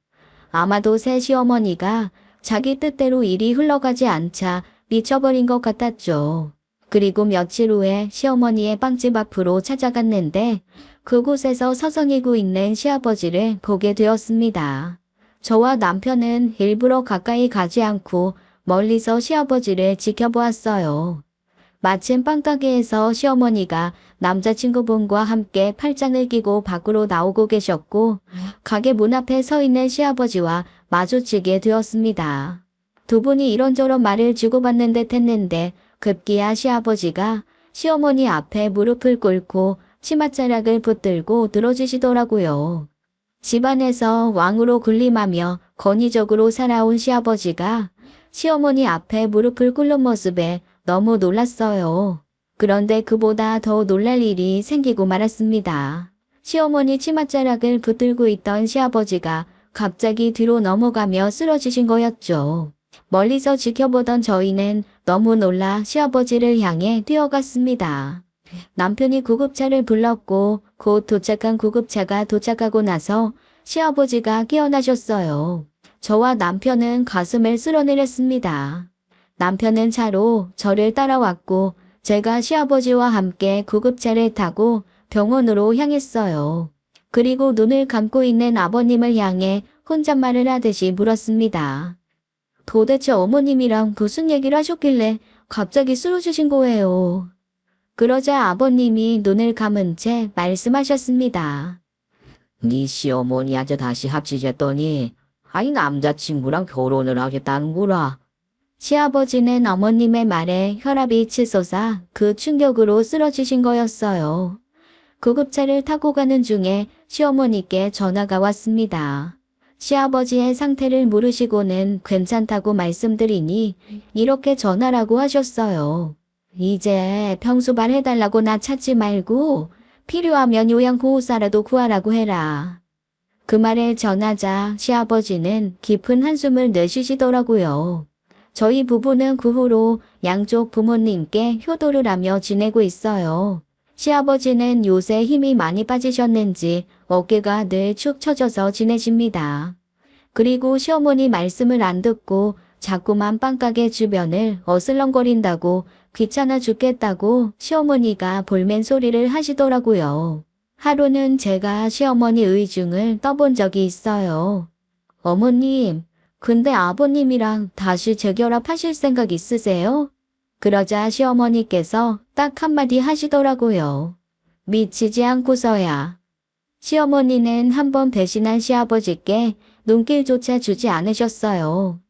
아마도 새 시어머니가 자기 뜻대로 일이 흘러가지 않자 미쳐버린 것 같았죠. 그리고 며칠 후에 시어머니의 빵집 앞으로 찾아갔는데 그곳에서 서성이고 있는 시아버지를 보게 되었습니다. 저와 남편은 일부러 가까이 가지 않고 멀리서 시아버지를 지켜보았어요. 마침 빵가게에서 시어머니가 남자친구분과 함께 팔짱을 끼고 밖으로 나오고 계셨고 가게 문 앞에 서 있는 시아버지와 마주치게 되었습니다. 두 분이 이런저런 말을 주고받는 듯 했는데 급기야 시아버지가 시어머니 앞에 무릎을 꿇고 치맛자락을 붙들고 늘어지시더라고요. 집안에서 왕으로 군림하며 권위적으로 살아온 시아버지가 시어머니 앞에 무릎을 꿇는 모습에 너무 놀랐어요. 그런데 그보다 더 놀랄 일이 생기고 말았습니다. 시어머니 치맛자락을 붙들고 있던 시아버지가 갑자기 뒤로 넘어가며 쓰러지신 거였죠. 멀리서 지켜보던 저희는 너무 놀라 시아버지를 향해 뛰어갔습니다. 남편이 구급차를 불렀고 곧 도착한 구급차가 도착하고 나서 시아버지가 깨어나셨어요. 저와 남편은 가슴을 쓸어내렸습니다. 남편은 차로 저를 따라왔고 제가 시아버지와 함께 구급차를 타고 병원으로 향했어요. 그리고 눈을 감고 있는 아버님을 향해 혼잣말을 하듯이 물었습니다. 도대체 어머님이랑 무슨 얘기를 하셨길래 갑자기 쓰러지신 거예요? 그러자 아버님이 눈을 감은 채 말씀하셨습니다. 네 시어머니한테 다시 합치셨더니 남자친구랑 결혼을 하겠다는구나. 시아버지는 어머님의 말에 혈압이 치솟아 그 충격으로 쓰러지신 거였어요. 구급차를 타고 가는 중에 시어머니께 전화가 왔습니다. 시아버지의 상태를 물으시고는 괜찮다고 말씀드리니 이렇게 전화라고 하셨어요. 이제 평수발 해달라고 나 찾지 말고 필요하면 요양보호사라도 구하라고 해라. 그 말에 전하자 시아버지는 깊은 한숨을 내쉬시더라고요. 저희 부부는 그 후로 양쪽 부모님께 효도를 하며 지내고 있어요. 시아버지는 요새 힘이 많이 빠지셨는지 어깨가 늘 축 처져서 지내십니다. 그리고 시어머니 말씀을 안 듣고 자꾸만 빵가게 주변을 어슬렁거린다고 귀찮아 죽겠다고 시어머니가 볼멘 소리를 하시더라고요. 하루는 제가 시어머니 의중을 떠본 적이 있어요. 어머님, 근데 아버님이랑 다시 재결합하실 생각 있으세요? 그러자 시어머니께서 딱 한마디 하시더라고요. 미치지 않고서야. 시어머니는 한번 배신한 시아버지께 눈길조차 주지 않으셨어요.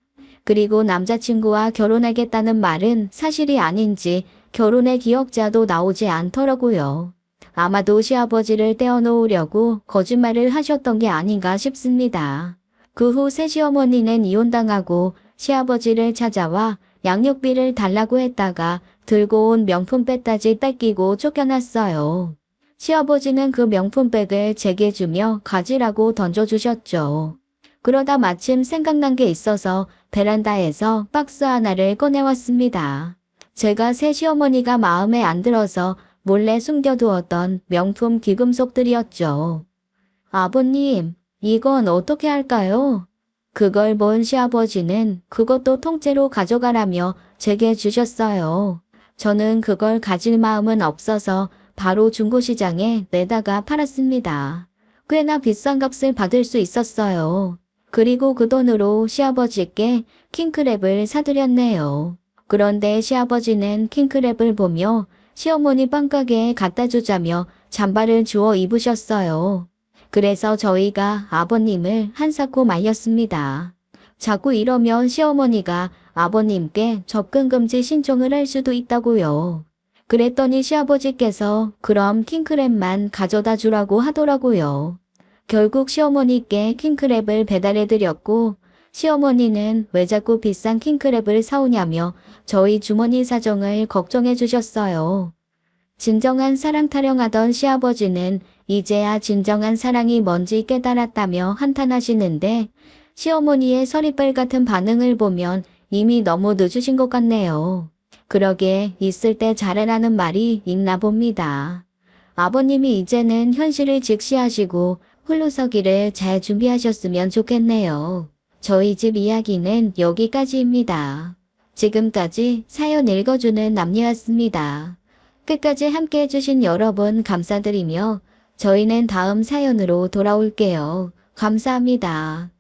그리고 남자친구와 결혼하겠다는 말은 사실이 아닌지 결혼의 기억자도 나오지 않더라고요. 아마도 시아버지를 떼어놓으려고 거짓말을 하셨던 게 아닌가 싶습니다. 그 후 새시어머니는 이혼당하고 시아버지를 찾아와 양육비를 달라고 했다가 들고 온 명품백까지 뺏기고 쫓겨났어요. 시아버지는 그 명품백을 제게 주며 가지라고 던져주셨죠. 그러다 마침 생각난 게 있어서 베란다에서 박스 하나를 꺼내왔습니다. 제가 새 시어머니가 마음에 안 들어서 몰래 숨겨두었던 명품 귀금속들이었죠. 아버님, 이건 어떻게 할까요? 그걸 본 시아버지는 그것도 통째로 가져가라며 제게 주셨어요. 저는 그걸 가질 마음은 없어서 바로 중고시장에 내다가 팔았습니다. 꽤나 비싼 값을 받을 수 있었어요. 그리고 그 돈으로 시아버지께 킹크랩을 사드렸네요. 그런데 시아버지는 킹크랩을 보며 시어머니 빵가게에 갖다 주자며 잠바를 주워 입으셨어요. 그래서 저희가 아버님을 한사코 말렸습니다. 자꾸 이러면 시어머니가 아버님께 접근금지 신청을 할 수도 있다고요. 그랬더니 시아버지께서 그럼 킹크랩만 가져다 주라고 하더라고요. 결국 시어머니께 킹크랩을 배달해드렸고 시어머니는 왜 자꾸 비싼 킹크랩을 사오냐며 저희 주머니 사정을 걱정해 주셨어요. 진정한 사랑 타령하던 시아버지는 이제야 진정한 사랑이 뭔지 깨달았다며 한탄하시는데 시어머니의 서리빨 같은 반응을 보면 이미 너무 늦으신 것 같네요. 그러게 있을 때 잘해라는 말이 있나 봅니다. 아버님이 이제는 현실을 직시하시고 홀로서기를 잘 준비하셨으면 좋겠네요. 저희 집 이야기는 여기까지입니다. 지금까지 사연 읽어주는 남녀였습니다. 끝까지 함께 해주신 여러분 감사드리며 저희는 다음 사연으로 돌아올게요. 감사합니다.